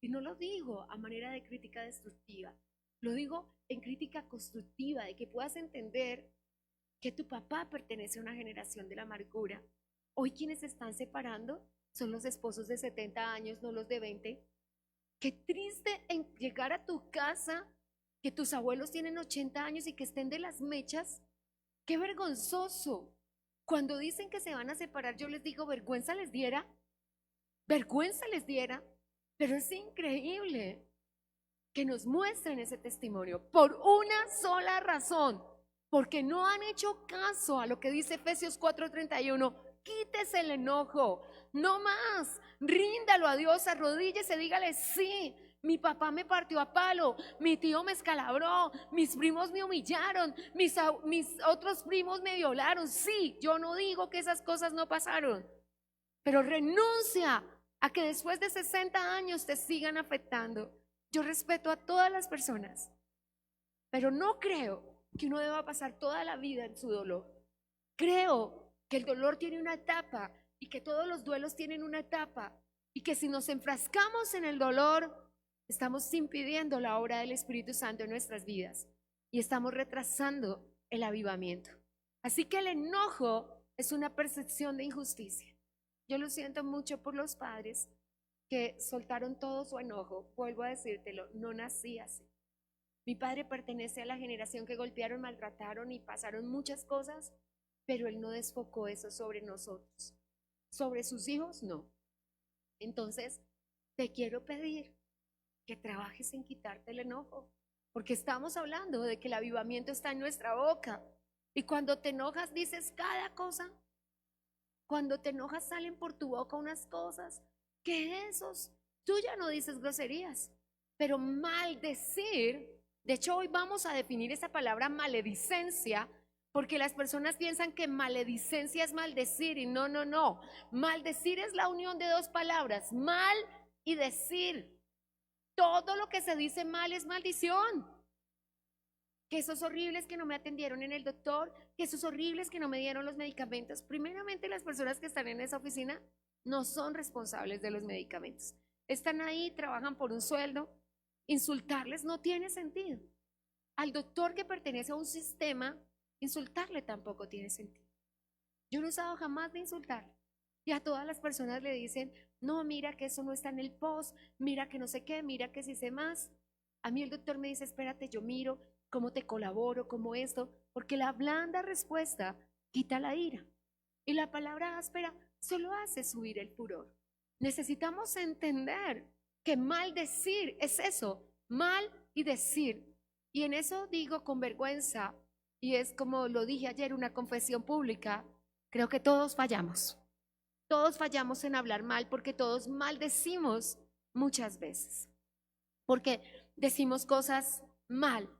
Y no lo digo a manera de crítica destructiva, lo digo en crítica constructiva, de que puedas entender que tu papá pertenece a una generación de la amargura. Hoy quienes se están separando son los esposos de 70 años, no los de 20. Qué triste en llegar a tu casa, que tus abuelos tienen 80 años y que estén de las mechas. Qué vergonzoso. Cuando dicen que se van a separar, yo les digo, vergüenza les diera, pero es increíble que nos muestren ese testimonio por una sola razón, porque no han hecho caso a lo que dice Efesios 4:31. Quítese el enojo, no más, ríndalo a Dios, arrodíllese, dígale sí. Mi papá me partió a palo, mi tío me escalabró, mis primos me humillaron, mis otros primos me violaron. Sí, yo no digo que esas cosas no pasaron, pero renuncia a que después de 60 años te sigan afectando. Yo respeto a todas las personas, pero no creo que uno deba pasar toda la vida en su dolor. Creo que el dolor tiene una etapa y que todos los duelos tienen una etapa, y que si nos enfrascamos en el dolor, estamos impidiendo la obra del Espíritu Santo en nuestras vidas y estamos retrasando el avivamiento. Así que el enojo es una percepción de injusticia. Yo lo siento mucho por los padres que soltaron todo su enojo. Vuelvo a decírtelo, no nací así. Mi padre pertenece a la generación que golpearon, maltrataron y pasaron muchas cosas, pero él no desfocó eso sobre nosotros. Sobre sus hijos, no. Entonces, te quiero pedir que trabajes en quitarte el enojo, porque estamos hablando de que el avivamiento está en nuestra boca. Y cuando te enojas dices cada cosa. Cuando te enojas salen por tu boca unas cosas que esos, tú ya no dices groserías, pero maldecir. De hecho, hoy vamos a definir esa palabra maledicencia, porque las personas piensan que maledicencia es maldecir, y no, no, no. Maldecir es la unión de dos palabras, mal y decir. Todo lo que se dice mal es maldición. Que esos horribles que no me atendieron en el doctor, que esos horribles que no me dieron los medicamentos. Primeramente, las personas que están en esa oficina no son responsables de los medicamentos. Están ahí, trabajan por un sueldo. Insultarles no tiene sentido. Al doctor que pertenece a un sistema, insultarle tampoco tiene sentido. Yo no he usado jamás de insultarle. Y a todas las personas le dicen, no, mira que eso no está en el post, mira que no sé qué, mira que sí sé más. A mí el doctor me dice, espérate, yo miro cómo te colaboro, cómo esto, porque la blanda respuesta quita la ira. Y la palabra áspera solo hace subir el furor. Necesitamos entender que maldecir es eso, mal y decir. Y en eso digo con vergüenza, y es como lo dije ayer, una confesión pública, creo que todos fallamos. Todos fallamos en hablar mal, porque todos maldecimos muchas veces. Porque decimos cosas mal,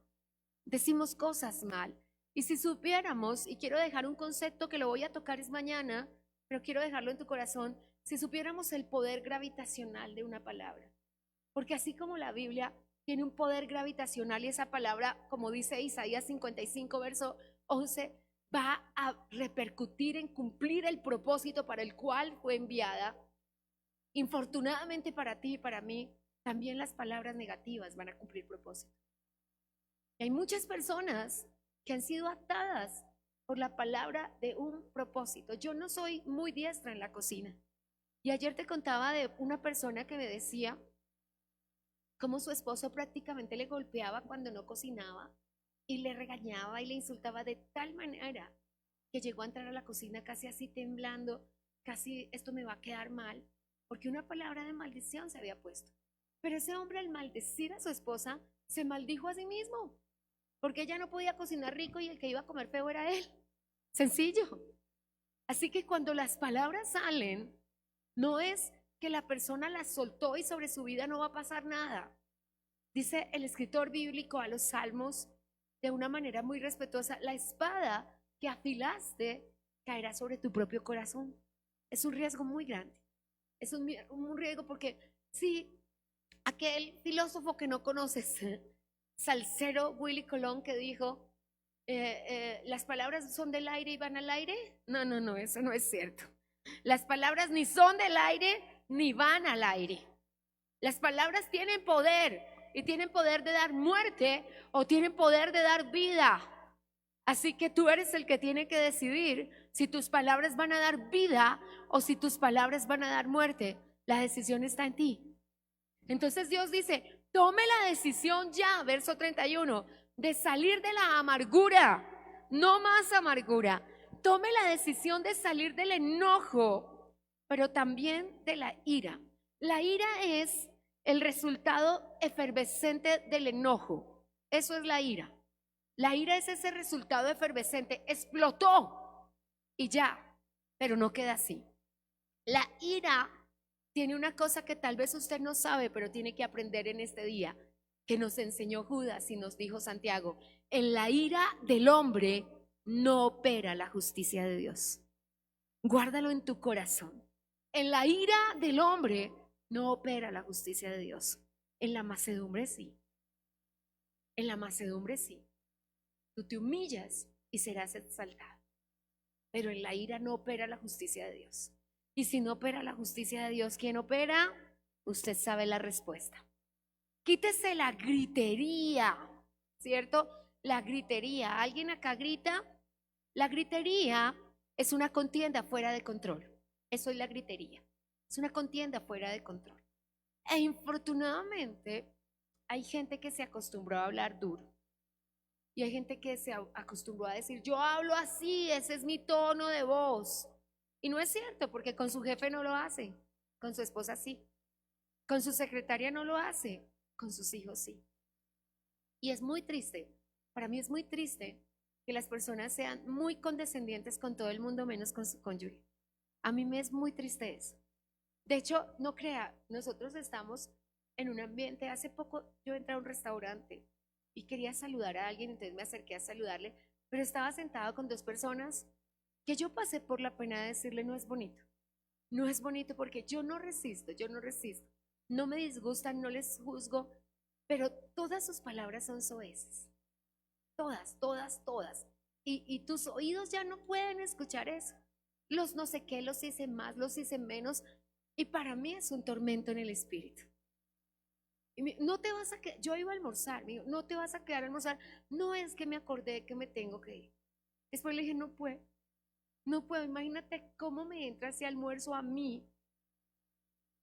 Y si supiéramos, y quiero dejar un concepto que lo voy a tocar es mañana, pero quiero dejarlo en tu corazón, si supiéramos el poder gravitacional de una palabra. Porque así como la Biblia tiene un poder gravitacional, y esa palabra, como dice Isaías 55, verso 11, va a repercutir en cumplir el propósito para el cual fue enviada. Infortunadamente para ti y para mí, también las palabras negativas van a cumplir propósito. Y hay muchas personas que han sido atadas por la palabra de un propósito. Yo no soy muy diestra en la cocina. Y ayer te contaba de una persona que me decía Cómo su esposo prácticamente le golpeaba cuando no cocinaba y le regañaba y le insultaba de tal manera que llegó a entrar a la cocina casi así temblando, casi esto me va a quedar mal, porque una palabra de maldición se había puesto. Pero ese hombre, al maldecir a su esposa, se maldijo a sí mismo, porque ella no podía cocinar rico y el que iba a comer feo era él. Sencillo. Así que cuando las palabras salen, no es que la persona las soltó y sobre su vida no va a pasar nada. Dice el escritor bíblico a los Salmos de una manera muy respetuosa: la espada que afilaste caerá sobre tu propio corazón. Es un riesgo muy grande. Es un riesgo porque si aquel filósofo que no conoces, salsero Willy Colón, que dijo, las palabras son del aire y van al aire. No, eso no es cierto. Las palabras ni son del aire ni van al aire. Las palabras tienen poder, y tienen poder de dar muerte o tienen poder de dar vida. Así que tú eres el que tiene que decidir si tus palabras van a dar vida o si tus palabras van a dar muerte. La decisión está en ti. Entonces Dios dice: tome la decisión ya, verso 31, de salir de la amargura, no más amargura. Tome la decisión de salir del enojo, pero también de la ira. La ira es el resultado efervescente del enojo. Eso es la ira. La ira es ese resultado efervescente. Explotó y ya, pero no queda así. La ira tiene una cosa que tal vez usted no sabe, pero tiene que aprender en este día, que nos enseñó Judas y nos dijo Santiago: en la ira del hombre no opera la justicia de Dios. Guárdalo en tu corazón. En la ira del hombre no opera la justicia de Dios. En la mansedumbre sí. En la mansedumbre sí. Tú te humillas y serás exaltado. Pero en la ira no opera la justicia de Dios. Y si no opera la justicia de Dios, ¿quién opera? Usted sabe la respuesta. Quítese la gritería, ¿cierto? La gritería. ¿Alguien acá grita? La gritería es una contienda fuera de control. Eso es la gritería. Es una contienda fuera de control. E infortunadamente hay gente que se acostumbró a hablar duro. Y hay gente que se acostumbró a decir: yo hablo así, ese es mi tono de voz. Y no es cierto, porque con su jefe no lo hace, con su esposa sí. Con su secretaria no lo hace, con sus hijos sí. Y es muy triste, para mí es muy triste que las personas sean muy condescendientes con todo el mundo menos con su cónyuge. A mí me es muy triste eso. De hecho, no crea, nosotros estamos en un ambiente, hace poco yo entré a un restaurante y quería saludar a alguien, entonces me acerqué a saludarle, pero estaba sentado con dos personas que yo pasé por la pena de decirle: no es bonito. No es bonito, porque yo no resisto. No me disgustan, no les juzgo, pero todas sus palabras son soeces. Todas. Y tus oídos ya no pueden escuchar eso. Los no sé qué, los hice más, los hice menos. Y para mí es un tormento en el espíritu. No te vas a quedar, yo iba a almorzar, me dijo: no te vas a quedar a almorzar. No, es que me acordé que me tengo que ir. Después le dije: no puedo. Imagínate cómo me entra ese almuerzo a mí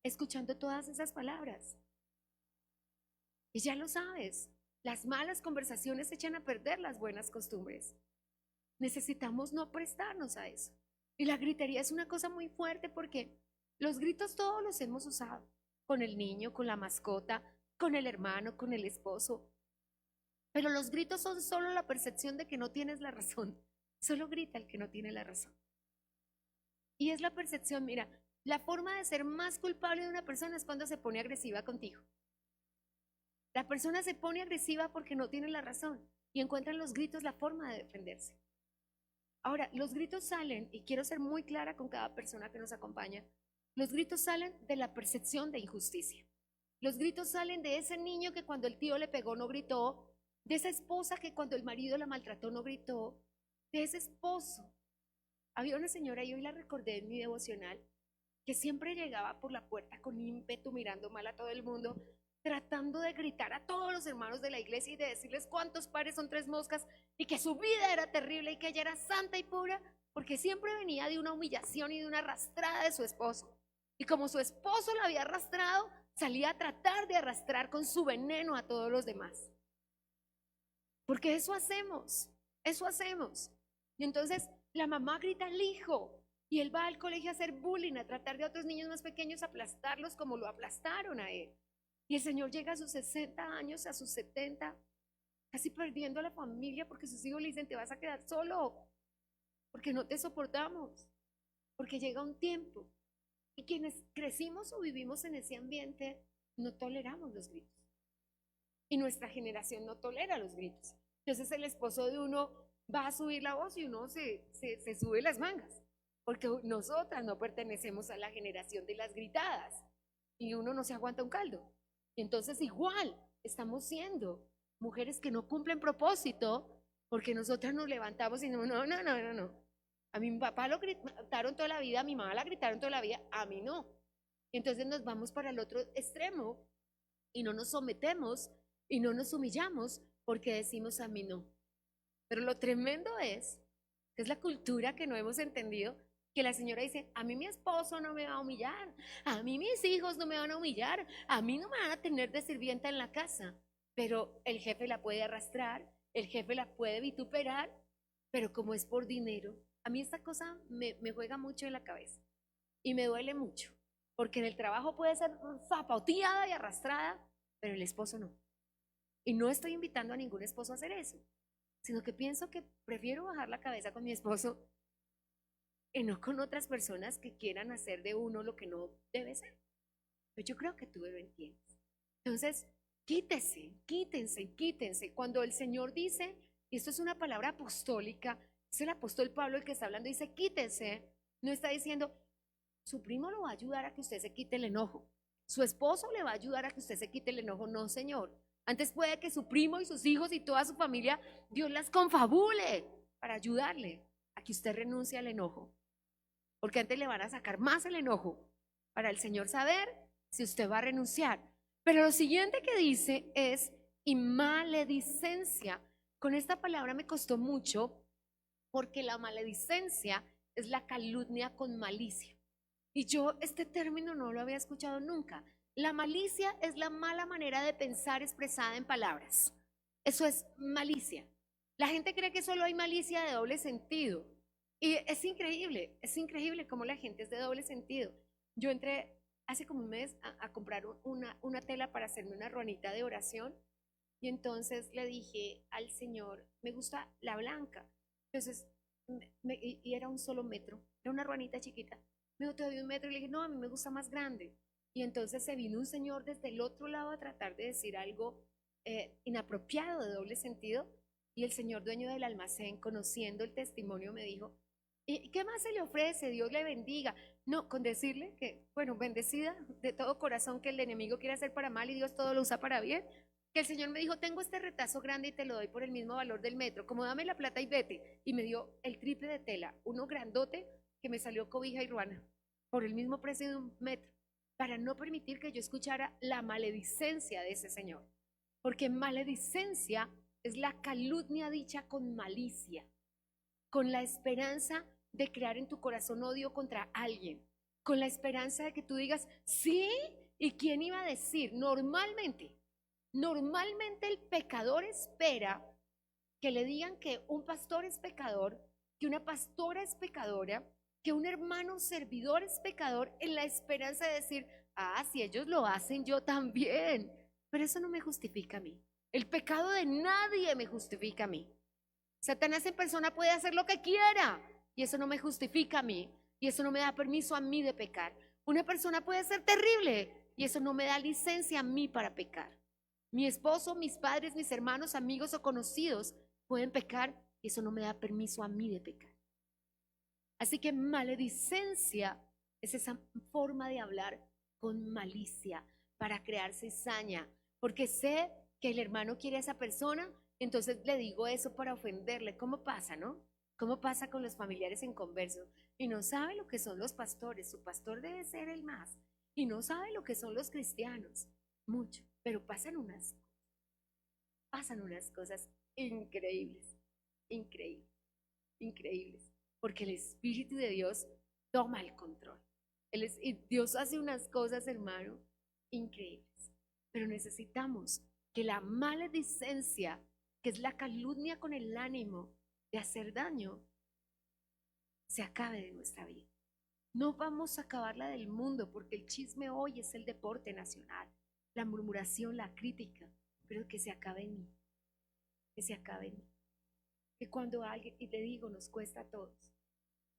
escuchando todas esas palabras. Y ya lo sabes, las malas conversaciones echan a perder las buenas costumbres. Necesitamos no prestarnos a eso. Y la gritería es una cosa muy fuerte, porque los gritos todos los hemos usado, con el niño, con la mascota, con el hermano, con el esposo. Pero los gritos son solo la percepción de que no tienes la razón. Solo grita el que no tiene la razón. Y es la percepción. Mira, la forma de ser más culpable de una persona es cuando se pone agresiva contigo. La persona se pone agresiva porque no tiene la razón y encuentra en los gritos la forma de defenderse. Ahora, los gritos salen, y quiero ser muy clara con cada persona que nos acompaña, los gritos salen de la percepción de injusticia. Los gritos salen de ese niño que cuando el tío le pegó no gritó, de esa esposa que cuando el marido la maltrató no gritó, de ese esposo. Había una señora, y hoy la recordé en mi devocional, que siempre llegaba por la puerta con ímpetu, mirando mal a todo el mundo, tratando de gritar a todos los hermanos de la iglesia y de decirles cuántos pares son 3 moscas, y que su vida era terrible y que ella era santa y pura, porque siempre venía de una humillación y de una arrastrada de su esposo. Y como su esposo la había arrastrado, salía a tratar de arrastrar con su veneno a todos los demás. Porque eso hacemos, eso hacemos. Y entonces la mamá grita al hijo y él va al colegio a hacer bullying, a tratar de otros niños más pequeños, a aplastarlos como lo aplastaron a él. Y el Señor llega a sus 60 años, a sus 70, casi perdiendo a la familia porque sus hijos le dicen, te vas a quedar solo, porque no te soportamos, porque llega un tiempo. Y quienes crecimos o vivimos en ese ambiente, no toleramos los gritos. Y nuestra generación no tolera los gritos. Entonces el esposo de uno va a subir la voz y uno se sube las mangas, porque nosotras no pertenecemos a la generación de las gritadas y uno no se aguanta un caldo. Y entonces igual estamos siendo mujeres que no cumplen propósito porque nosotras nos levantamos y no. A mi papá lo gritaron toda la vida, a mi mamá la gritaron toda la vida, a mí no. Y entonces nos vamos para el otro extremo y no nos sometemos y no nos humillamos porque decimos a mí no. Pero lo tremendo es que es la cultura que no hemos entendido, que la señora dice, a mí mi esposo no me va a humillar, a mí mis hijos no me van a humillar, a mí no me van a tener de sirvienta en la casa, pero el jefe la puede arrastrar, el jefe la puede vituperar, pero como es por dinero, a mí esta cosa me juega mucho en la cabeza y me duele mucho, porque en el trabajo puede ser zapateada y arrastrada, pero el esposo no. Y no estoy invitando a ningún esposo a hacer eso, sino que pienso que prefiero bajar la cabeza con mi esposo y no con otras personas que quieran hacer de uno lo que no debe ser. Pero yo creo que tú lo entiendes. Entonces, quítense. Cuando el Señor dice, y esto es una palabra apostólica, es el apóstol Pablo el que está hablando, dice quítense, no está diciendo, su primo lo va a ayudar a que usted se quite el enojo, su esposo le va a ayudar a que usted se quite el enojo, no señor. Antes puede que su primo y sus hijos y toda su familia, Dios las confabule para ayudarle a que usted renuncie al enojo. Porque antes le van a sacar más el enojo para el Señor saber si usted va a renunciar. Pero lo siguiente que dice es, y maledicencia. Con esta palabra me costó mucho porque la maledicencia es la calumnia con malicia. Y yo este término no lo había escuchado nunca. La malicia es la mala manera de pensar expresada en palabras. Eso es malicia. La gente cree que solo hay malicia de doble sentido. Y es increíble cómo la gente es de doble sentido. Yo entré hace como un mes a comprar una tela para hacerme una ruanita de oración. Y entonces le dije al Señor, me gusta la blanca. Entonces, y era un solo metro, era una ruanita chiquita. Me dijo, te doy 1 metro. Y le dije, no, a mí me gusta más grande. Y entonces se vino un señor desde el otro lado a tratar de decir algo inapropiado de doble sentido. Y el señor dueño del almacén, conociendo el testimonio, me dijo, ¿y qué más se le ofrece? Dios le bendiga. No, con decirle que, bueno, bendecida de todo corazón, que el enemigo quiere hacer para mal y Dios todo lo usa para bien. Que el Señor me dijo, tengo este retazo grande y te lo doy por el mismo valor del metro, como dame la plata y vete. Y me dio el triple de tela, uno grandote que me salió cobija y ruana, por el mismo precio de 1 metro, para no permitir que yo escuchara la maledicencia de ese señor. Porque maledicencia es la calumnia dicha con malicia, con la esperanza de crear en tu corazón odio contra alguien, con la esperanza de que tú digas, sí, ¿y quién iba a decir? Normalmente el pecador espera que le digan que un pastor es pecador, que una pastora es pecadora, que un hermano servidor es pecador, en la esperanza de decir, ah, si ellos lo hacen, yo también. Pero eso no me justifica a mí. El pecado de nadie me justifica a mí. Satanás en persona puede hacer lo que quiera y eso no me justifica a mí y eso no me da permiso a mí de pecar. Una persona puede ser terrible y eso no me da licencia a mí para pecar. Mi esposo, mis padres, mis hermanos, amigos o conocidos pueden pecar y eso no me da permiso a mí de pecar. Así que maledicencia es esa forma de hablar con malicia para crear cizaña, porque sé que el hermano quiere a esa persona, entonces le digo eso para ofenderle. ¿Cómo pasa, no? ¿Cómo pasa con los familiares en converso? Y no sabe lo que son los pastores, su pastor debe ser el más, y no sabe lo que son los cristianos, mucho, pero pasan unas cosas increíbles, increíbles, porque el Espíritu de Dios toma el control. Y Dios hace unas cosas, hermano, increíbles. Pero necesitamos que la maledicencia, que es la calumnia con el ánimo de hacer daño, se acabe de nuestra vida. No vamos a acabarla del mundo, porque el chisme hoy es el deporte nacional, la murmuración, la crítica, pero que se acabe en mí, que se acabe en mí. Que cuando alguien, y te digo, nos cuesta a todos,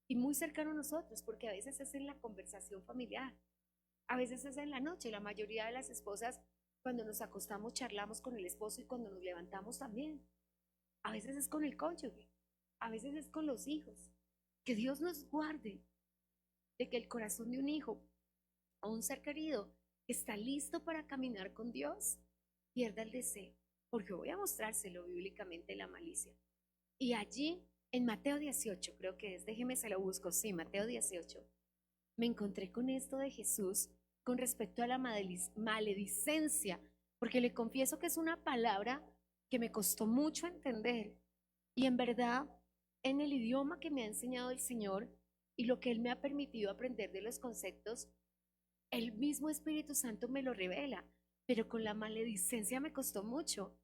y muy cercano a nosotros, porque a veces es en la conversación familiar, a veces es en la noche. La mayoría de las esposas, cuando nos acostamos, charlamos con el esposo, y cuando nos levantamos también. A veces es con el cónyuge, a veces es con los hijos. Que Dios nos guarde de que el corazón de un hijo o un ser querido que está listo para caminar con Dios pierda el deseo, porque voy a mostrárselo bíblicamente la malicia. Y allí, en Mateo 18, creo que es, déjeme se lo busco, sí, Mateo 18, me encontré con esto de Jesús con respecto a la maledicencia, porque le confieso que es una palabra que me costó mucho entender, y en verdad, en el idioma que me ha enseñado el Señor y lo que Él me ha permitido aprender de los conceptos, el mismo Espíritu Santo me lo revela, pero con la maledicencia me costó mucho.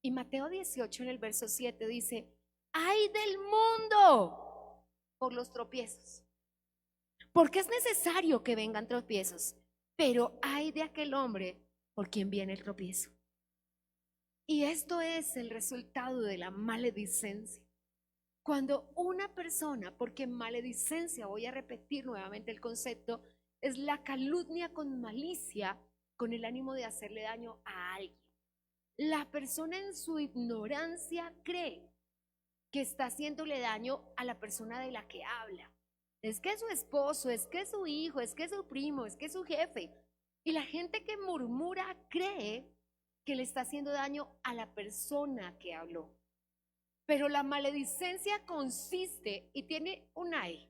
Y Mateo 18 en el verso 7 dice: ¡ay del mundo por los tropiezos! Porque es necesario que vengan tropiezos, pero ay de aquel hombre por quien viene el tropiezo. Y esto es el resultado de la maledicencia. Cuando una persona, porque maledicencia, voy a repetir nuevamente el concepto, es la calumnia con malicia, con el ánimo de hacerle daño a alguien. La persona en su ignorancia cree que está haciéndole daño a la persona de la que habla. Es que es su esposo, es que es su hijo, es que es su primo, es que es su jefe. Y la gente que murmura cree que le está haciendo daño a la persona que habló. Pero la maledicencia consiste y tiene un ay.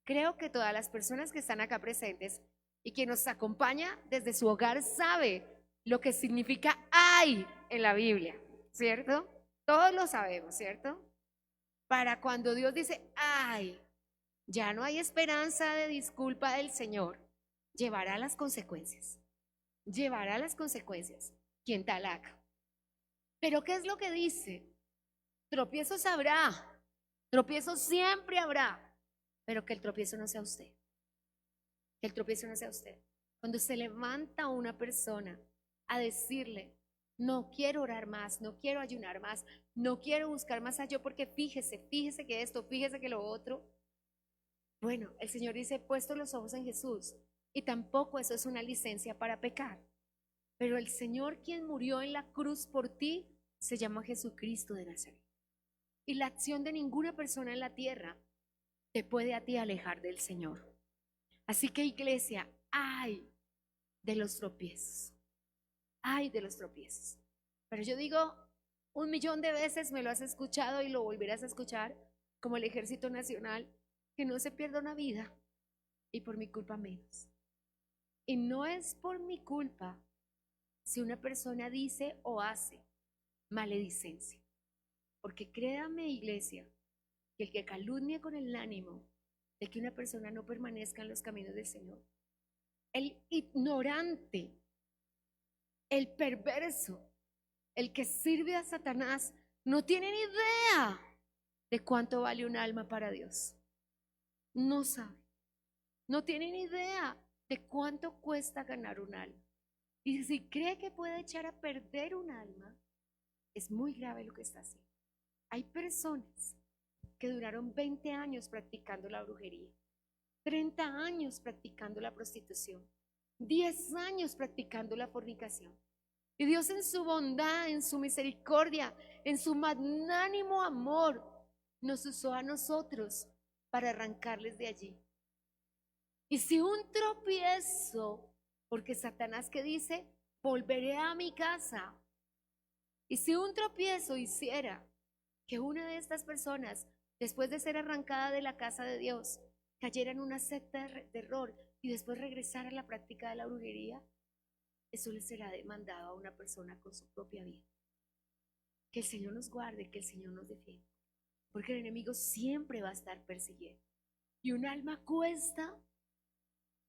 Creo que todas las personas que están acá presentes y quien nos acompaña desde su hogar sabe lo que significa ay en la Biblia, ¿cierto? Todos lo sabemos, ¿cierto? Para cuando Dios dice ay, ya no hay esperanza de disculpa del Señor, llevará las consecuencias. Llevará las consecuencias. Quien tal haga. Pero ¿qué es lo que dice? Tropiezos habrá, tropiezos siempre habrá, pero que el tropiezo no sea usted. Que el tropiezo no sea usted. Cuando se levanta una persona a decirle: no quiero orar más, no quiero ayunar más, no quiero buscar más allá porque fíjese que esto, fíjese que lo otro. Bueno, el Señor dice: puesto los ojos en Jesús, y tampoco eso es una licencia para pecar. Pero el Señor, quien murió en la cruz por ti, se llama Jesucristo de Nazaret. Y la acción de ninguna persona en la tierra te puede a ti alejar del Señor. Así que, iglesia, ay de los tropiezos. Ay de los tropiezos. Pero yo digo, 1.000.000 de veces me lo has escuchado y lo volverás a escuchar, como el Ejército Nacional, que no se pierda una vida, y por mi culpa menos. Y no es por mi culpa si una persona dice o hace maledicencia. Porque créame, iglesia, que el que calumnia con el ánimo de que una persona no permanezca en los caminos del Señor, el ignorante, el perverso, el que sirve a Satanás, no tiene ni idea de cuánto vale un alma para Dios. No sabe, no tiene ni idea de cuánto cuesta ganar un alma. Y si cree que puede echar a perder un alma, es muy grave lo que está haciendo. Hay personas que duraron 20 años practicando la brujería, 30 años practicando la prostitución, 10 años practicando la fornicación. Y Dios, en su bondad, en su misericordia, en su magnánimo amor, nos usó a nosotros para arrancarles de allí. Y si un tropiezo, porque Satanás que dice: volveré a mi casa. Y si un tropiezo hiciera que una de estas personas, después de ser arrancada de la casa de Dios, cayera en una secta de error y después regresara a la práctica de la brujería, eso le será demandado a una persona con su propia vida. Que el Señor nos guarde, que el Señor nos defienda, porque el enemigo siempre va a estar persiguiendo. Y un alma cuesta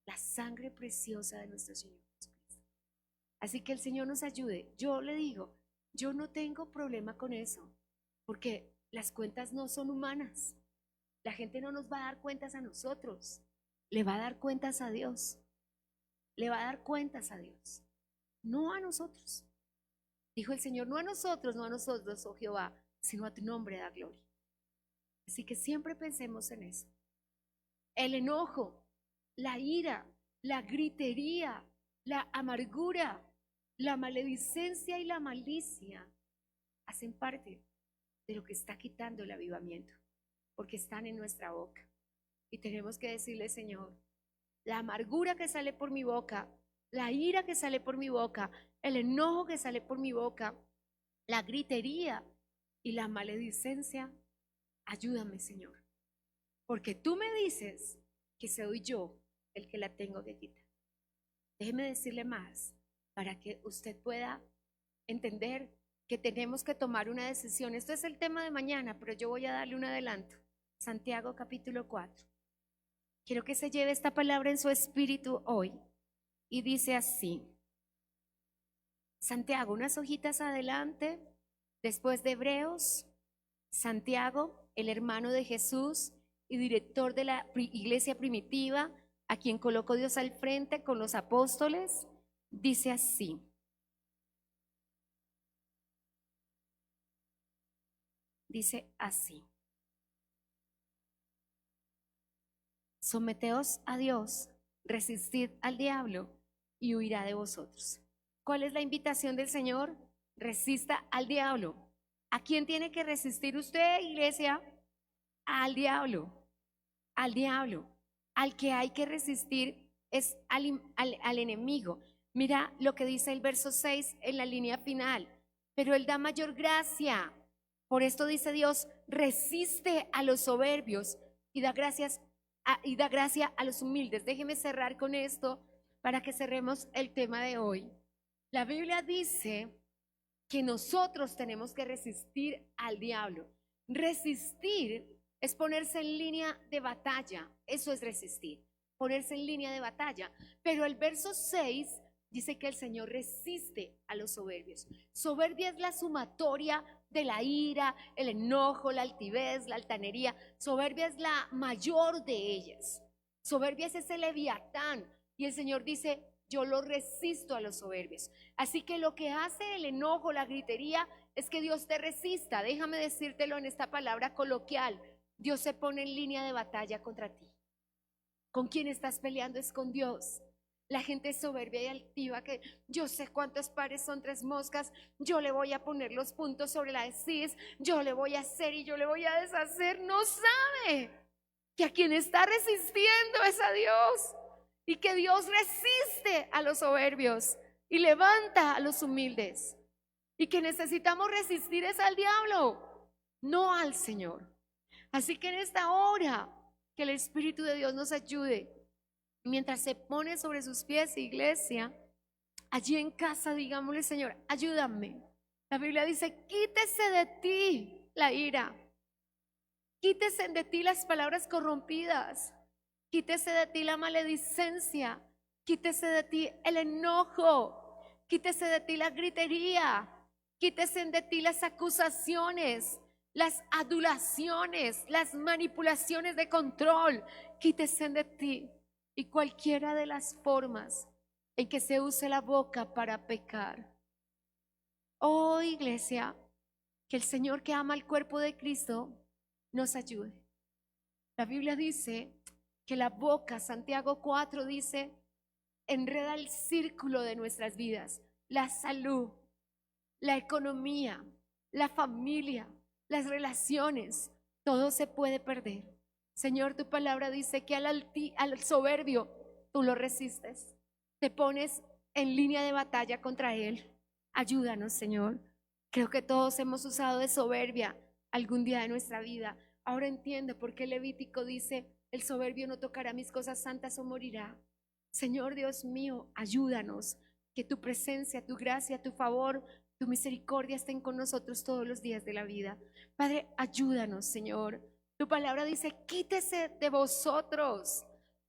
la sangre preciosa de nuestro Señor Jesucristo. Así que el Señor nos ayude. Yo le digo, yo no tengo problema con eso, porque las cuentas no son humanas. La gente no nos va a dar cuentas a nosotros, le va a dar cuentas a Dios. Le va a dar cuentas a Dios, no a nosotros. Dijo el Señor, no a nosotros, oh Jehová, sino a tu nombre da gloria. Así que siempre pensemos en eso. El enojo, la ira, la gritería, la amargura, la maledicencia y la malicia hacen parte de lo que está quitando el avivamiento, porque están en nuestra boca. Y tenemos que decirle, Señor, la amargura que sale por mi boca, la ira que sale por mi boca, el enojo que sale por mi boca, la gritería y la maledicencia, ayúdame, Señor, porque tú me dices que soy yo el que la tengo que quitar. Déjeme decirle más para que usted pueda entender que tenemos que tomar una decisión. Esto es el tema de mañana, pero yo voy a darle un adelanto. Santiago capítulo 4. Quiero que se lleve esta palabra en su espíritu hoy. Y dice así. Santiago, unas hojitas adelante, después de Hebreos, Santiago, el hermano de Jesús y director de la iglesia primitiva, a quien colocó Dios al frente con los apóstoles, dice así. Dice así. Someteos a Dios, resistid al diablo y huirá de vosotros. ¿Cuál es la invitación del Señor? Resista al diablo. ¿A quién tiene que resistir usted, iglesia? Al diablo. Al diablo. Al que hay que resistir es al enemigo. Mira lo que dice el verso 6 en la línea final. Pero Él da mayor gracia. Por esto dice Dios, resiste a los soberbios y da gracia a los humildes. Déjeme cerrar con esto para que cerremos el tema de hoy. La Biblia dice que nosotros tenemos que resistir al diablo. Resistir es ponerse en línea de batalla. Eso es resistir, ponerse en línea de batalla. Pero el verso 6 dice que el Señor resiste a los soberbios. Soberbia es la sumatoria de la ira, el enojo, la altivez, la altanería. Soberbia es la mayor de ellas. Soberbia es ese leviatán. Y el Señor dice, yo lo resisto a los soberbios. Así que lo que hace el enojo, la gritería, es que Dios te resista. Déjame decírtelo en esta palabra coloquial. Dios se pone en línea de batalla contra ti. ¿Con quién estás peleando? Es con Dios. La gente soberbia y altiva que yo sé cuántos pares son 3 moscas, yo le voy a poner los puntos sobre las IES, yo le voy a hacer y yo le voy a deshacer. No sabe que a quien está resistiendo es a Dios y que Dios resiste a los soberbios y levanta a los humildes y que necesitamos resistir es al diablo, no al Señor. Así que en esta hora que el Espíritu de Dios nos ayude. Mientras se pone sobre sus pies, iglesia, allí en casa, digámosle, Señor, ayúdame. La Biblia dice, quítese de ti la ira, quítese de ti las palabras corrompidas, quítese de ti la maledicencia, quítese de ti el enojo, quítese de ti la gritería, quítese de ti las acusaciones, las adulaciones, las manipulaciones de control, quítese de ti. Y cualquiera de las formas en que se use la boca para pecar. Oh, iglesia, que el Señor que ama el cuerpo de Cristo nos ayude. La Biblia dice que la boca, Santiago 4 dice, enreda el círculo de nuestras vidas, la salud, la economía, la familia, las relaciones, todo se puede perder. Señor, tu palabra dice que al soberbio tú lo resistes, te pones en línea de batalla contra él. Ayúdanos, Señor. Creo que todos hemos usado de soberbia algún día de nuestra vida. Ahora entiendo por qué Levítico dice, el soberbio no tocará mis cosas santas o morirá. Señor Dios mío, ayúdanos, que tu presencia, tu gracia, tu favor, tu misericordia estén con nosotros todos los días de la vida. Padre, ayúdanos, Señor. Tu palabra dice, quítese de vosotros,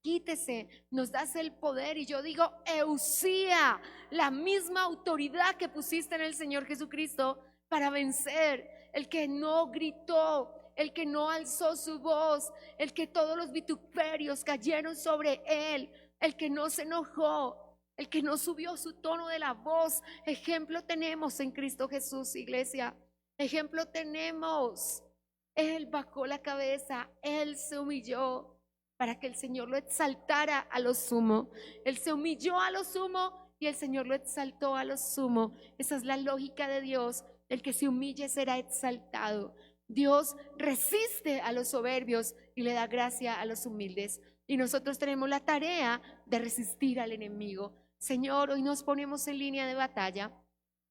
quítese, nos das el poder. Y yo digo, Eusía, la misma autoridad que pusiste en el Señor Jesucristo para vencer, el que no gritó, el que no alzó su voz, el que todos los vituperios cayeron sobre él, el que no se enojó, el que no subió su tono de la voz. Ejemplo tenemos en Cristo Jesús, iglesia. Ejemplo tenemos. Él bajó la cabeza, él se humilló para que el Señor lo exaltara a lo sumo. Él se humilló a lo sumo y el Señor lo exaltó a lo sumo. Esa es la lógica de Dios. El que se humille será exaltado. Dios resiste a los soberbios y le da gracia a los humildes. Y nosotros tenemos la tarea de resistir al enemigo. Señor, hoy nos ponemos en línea de batalla.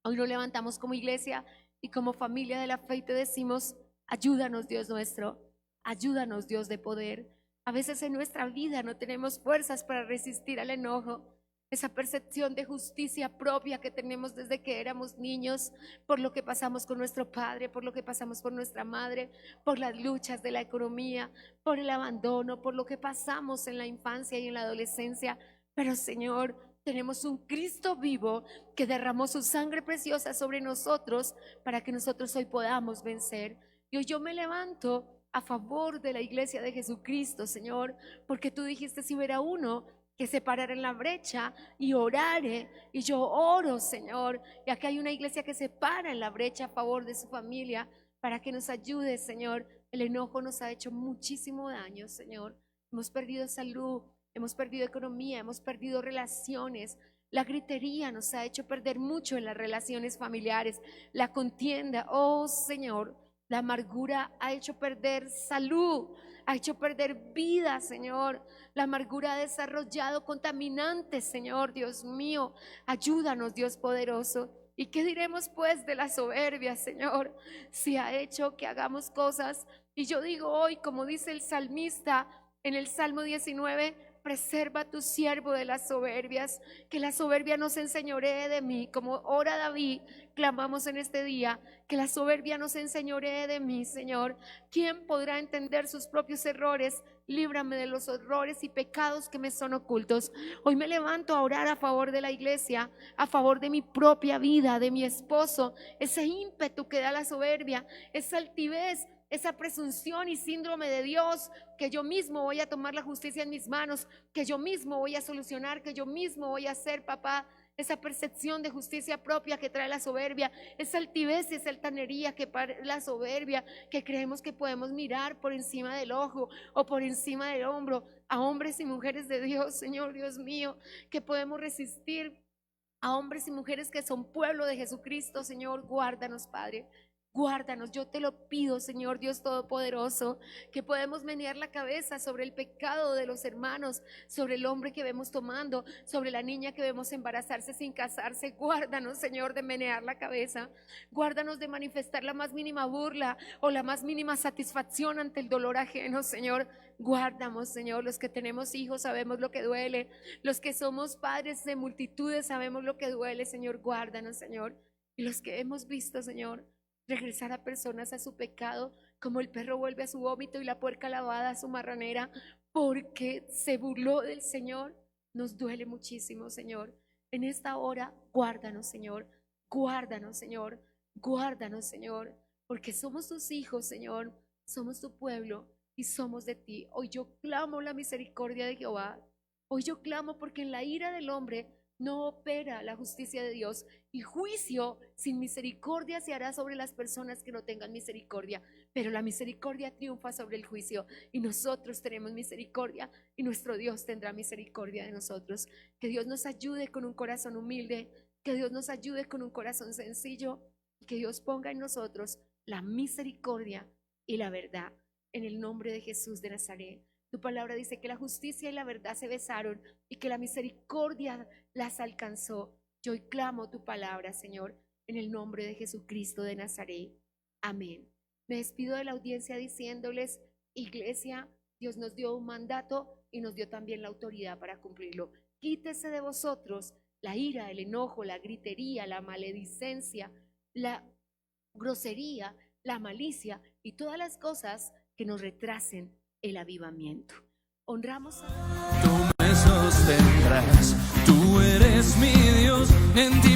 Hoy nos levantamos como iglesia y como familia de la fe y te decimos, ayúdanos, Dios nuestro. Ayúdanos, Dios de poder. A veces en nuestra vida no tenemos fuerzas para resistir al enojo, esa percepción de justicia propia que tenemos desde que éramos niños, por lo que pasamos con nuestro padre, por lo que pasamos con nuestra madre, por las luchas de la economía, por el abandono, por lo que pasamos en la infancia y en la adolescencia. Pero Señor, tenemos un Cristo vivo que derramó su sangre preciosa sobre nosotros para que nosotros hoy podamos vencer. Y hoy yo me levanto a favor de la iglesia de Jesucristo, Señor, porque tú dijiste, si hubiera uno que se parara en la brecha y orare, y yo oro, Señor, y aquí hay una iglesia que se para en la brecha a favor de su familia, para que nos ayude, Señor. El enojo nos ha hecho muchísimo daño, Señor. Hemos perdido salud, hemos perdido economía, hemos perdido relaciones. La gritería nos ha hecho perder mucho en las relaciones familiares, la contienda, oh Señor. La amargura ha hecho perder salud, ha hecho perder vida, Señor. La amargura ha desarrollado contaminantes, Señor, Dios mío. Ayúdanos, Dios poderoso. ¿Y qué diremos pues de la soberbia, Señor? Si ha hecho que hagamos cosas. Y yo digo hoy, como dice el salmista en el Salmo 19, preserva a tu siervo de las soberbias, que la soberbia no se enseñoree de mí, como ora David, clamamos en este día, que la soberbia no se enseñoree de mí, Señor. ¿Quién podrá entender sus propios errores? Líbrame de los errores y pecados que me son ocultos. Hoy me levanto a orar a favor de la iglesia, a favor de mi propia vida, de mi esposo, ese ímpetu que da la soberbia, esa altivez, esa presunción y síndrome de Dios, que yo mismo voy a tomar la justicia en mis manos, que yo mismo voy a solucionar, que yo mismo voy a hacer, papá. Esa percepción de justicia propia que trae la soberbia, esa altivez y esa altanería que la soberbia, que creemos que podemos mirar por encima del ojo o por encima del hombro a hombres y mujeres de Dios, Señor Dios mío, que podemos resistir a hombres y mujeres que son pueblo de Jesucristo. Señor, guárdanos, Padre. Guárdanos, yo te lo pido, Señor Dios Todopoderoso, que podemos menear la cabeza sobre el pecado de los hermanos, sobre el hombre que vemos tomando, sobre la niña que vemos embarazarse sin casarse. Guárdanos, Señor, de menear la cabeza. Guárdanos de manifestar la más mínima burla o la más mínima satisfacción ante el dolor ajeno, Señor. Guárdamos, Señor, los que tenemos hijos sabemos lo que duele, los que somos padres de multitudes sabemos lo que duele, Señor. Guárdanos, Señor. Y los que hemos visto, Señor, regresar a personas a su pecado, como el perro vuelve a su vómito y la puerca lavada a su marranera, porque se burló del Señor, nos duele muchísimo, Señor. En esta hora, guárdanos, Señor, guárdanos, Señor, guárdanos, Señor, porque somos tus hijos, Señor, somos tu pueblo y somos de ti. Hoy yo clamo la misericordia de Jehová. Hoy yo clamo porque en la ira del hombre no opera la justicia de Dios, y juicio sin misericordia se hará sobre las personas que no tengan misericordia, pero la misericordia triunfa sobre el juicio, y nosotros tenemos misericordia y nuestro Dios tendrá misericordia de nosotros. Que Dios nos ayude con un corazón humilde, que Dios nos ayude con un corazón sencillo, y que Dios ponga en nosotros la misericordia y la verdad, en el nombre de Jesús de Nazaret. Tu palabra dice que la justicia y la verdad se besaron y que la misericordia las alcanzó. Yo hoy clamo tu palabra, Señor, en el nombre de Jesucristo de Nazaret. Amén. Me despido de la audiencia diciéndoles, iglesia, Dios nos dio un mandato y nos dio también la autoridad para cumplirlo. Quítese de vosotros la ira, el enojo, la gritería, la maledicencia, la grosería, la malicia y todas las cosas que nos retrasen el avivamiento. Honramos a Tú me sostendrás, tú eres mi Dios, en ti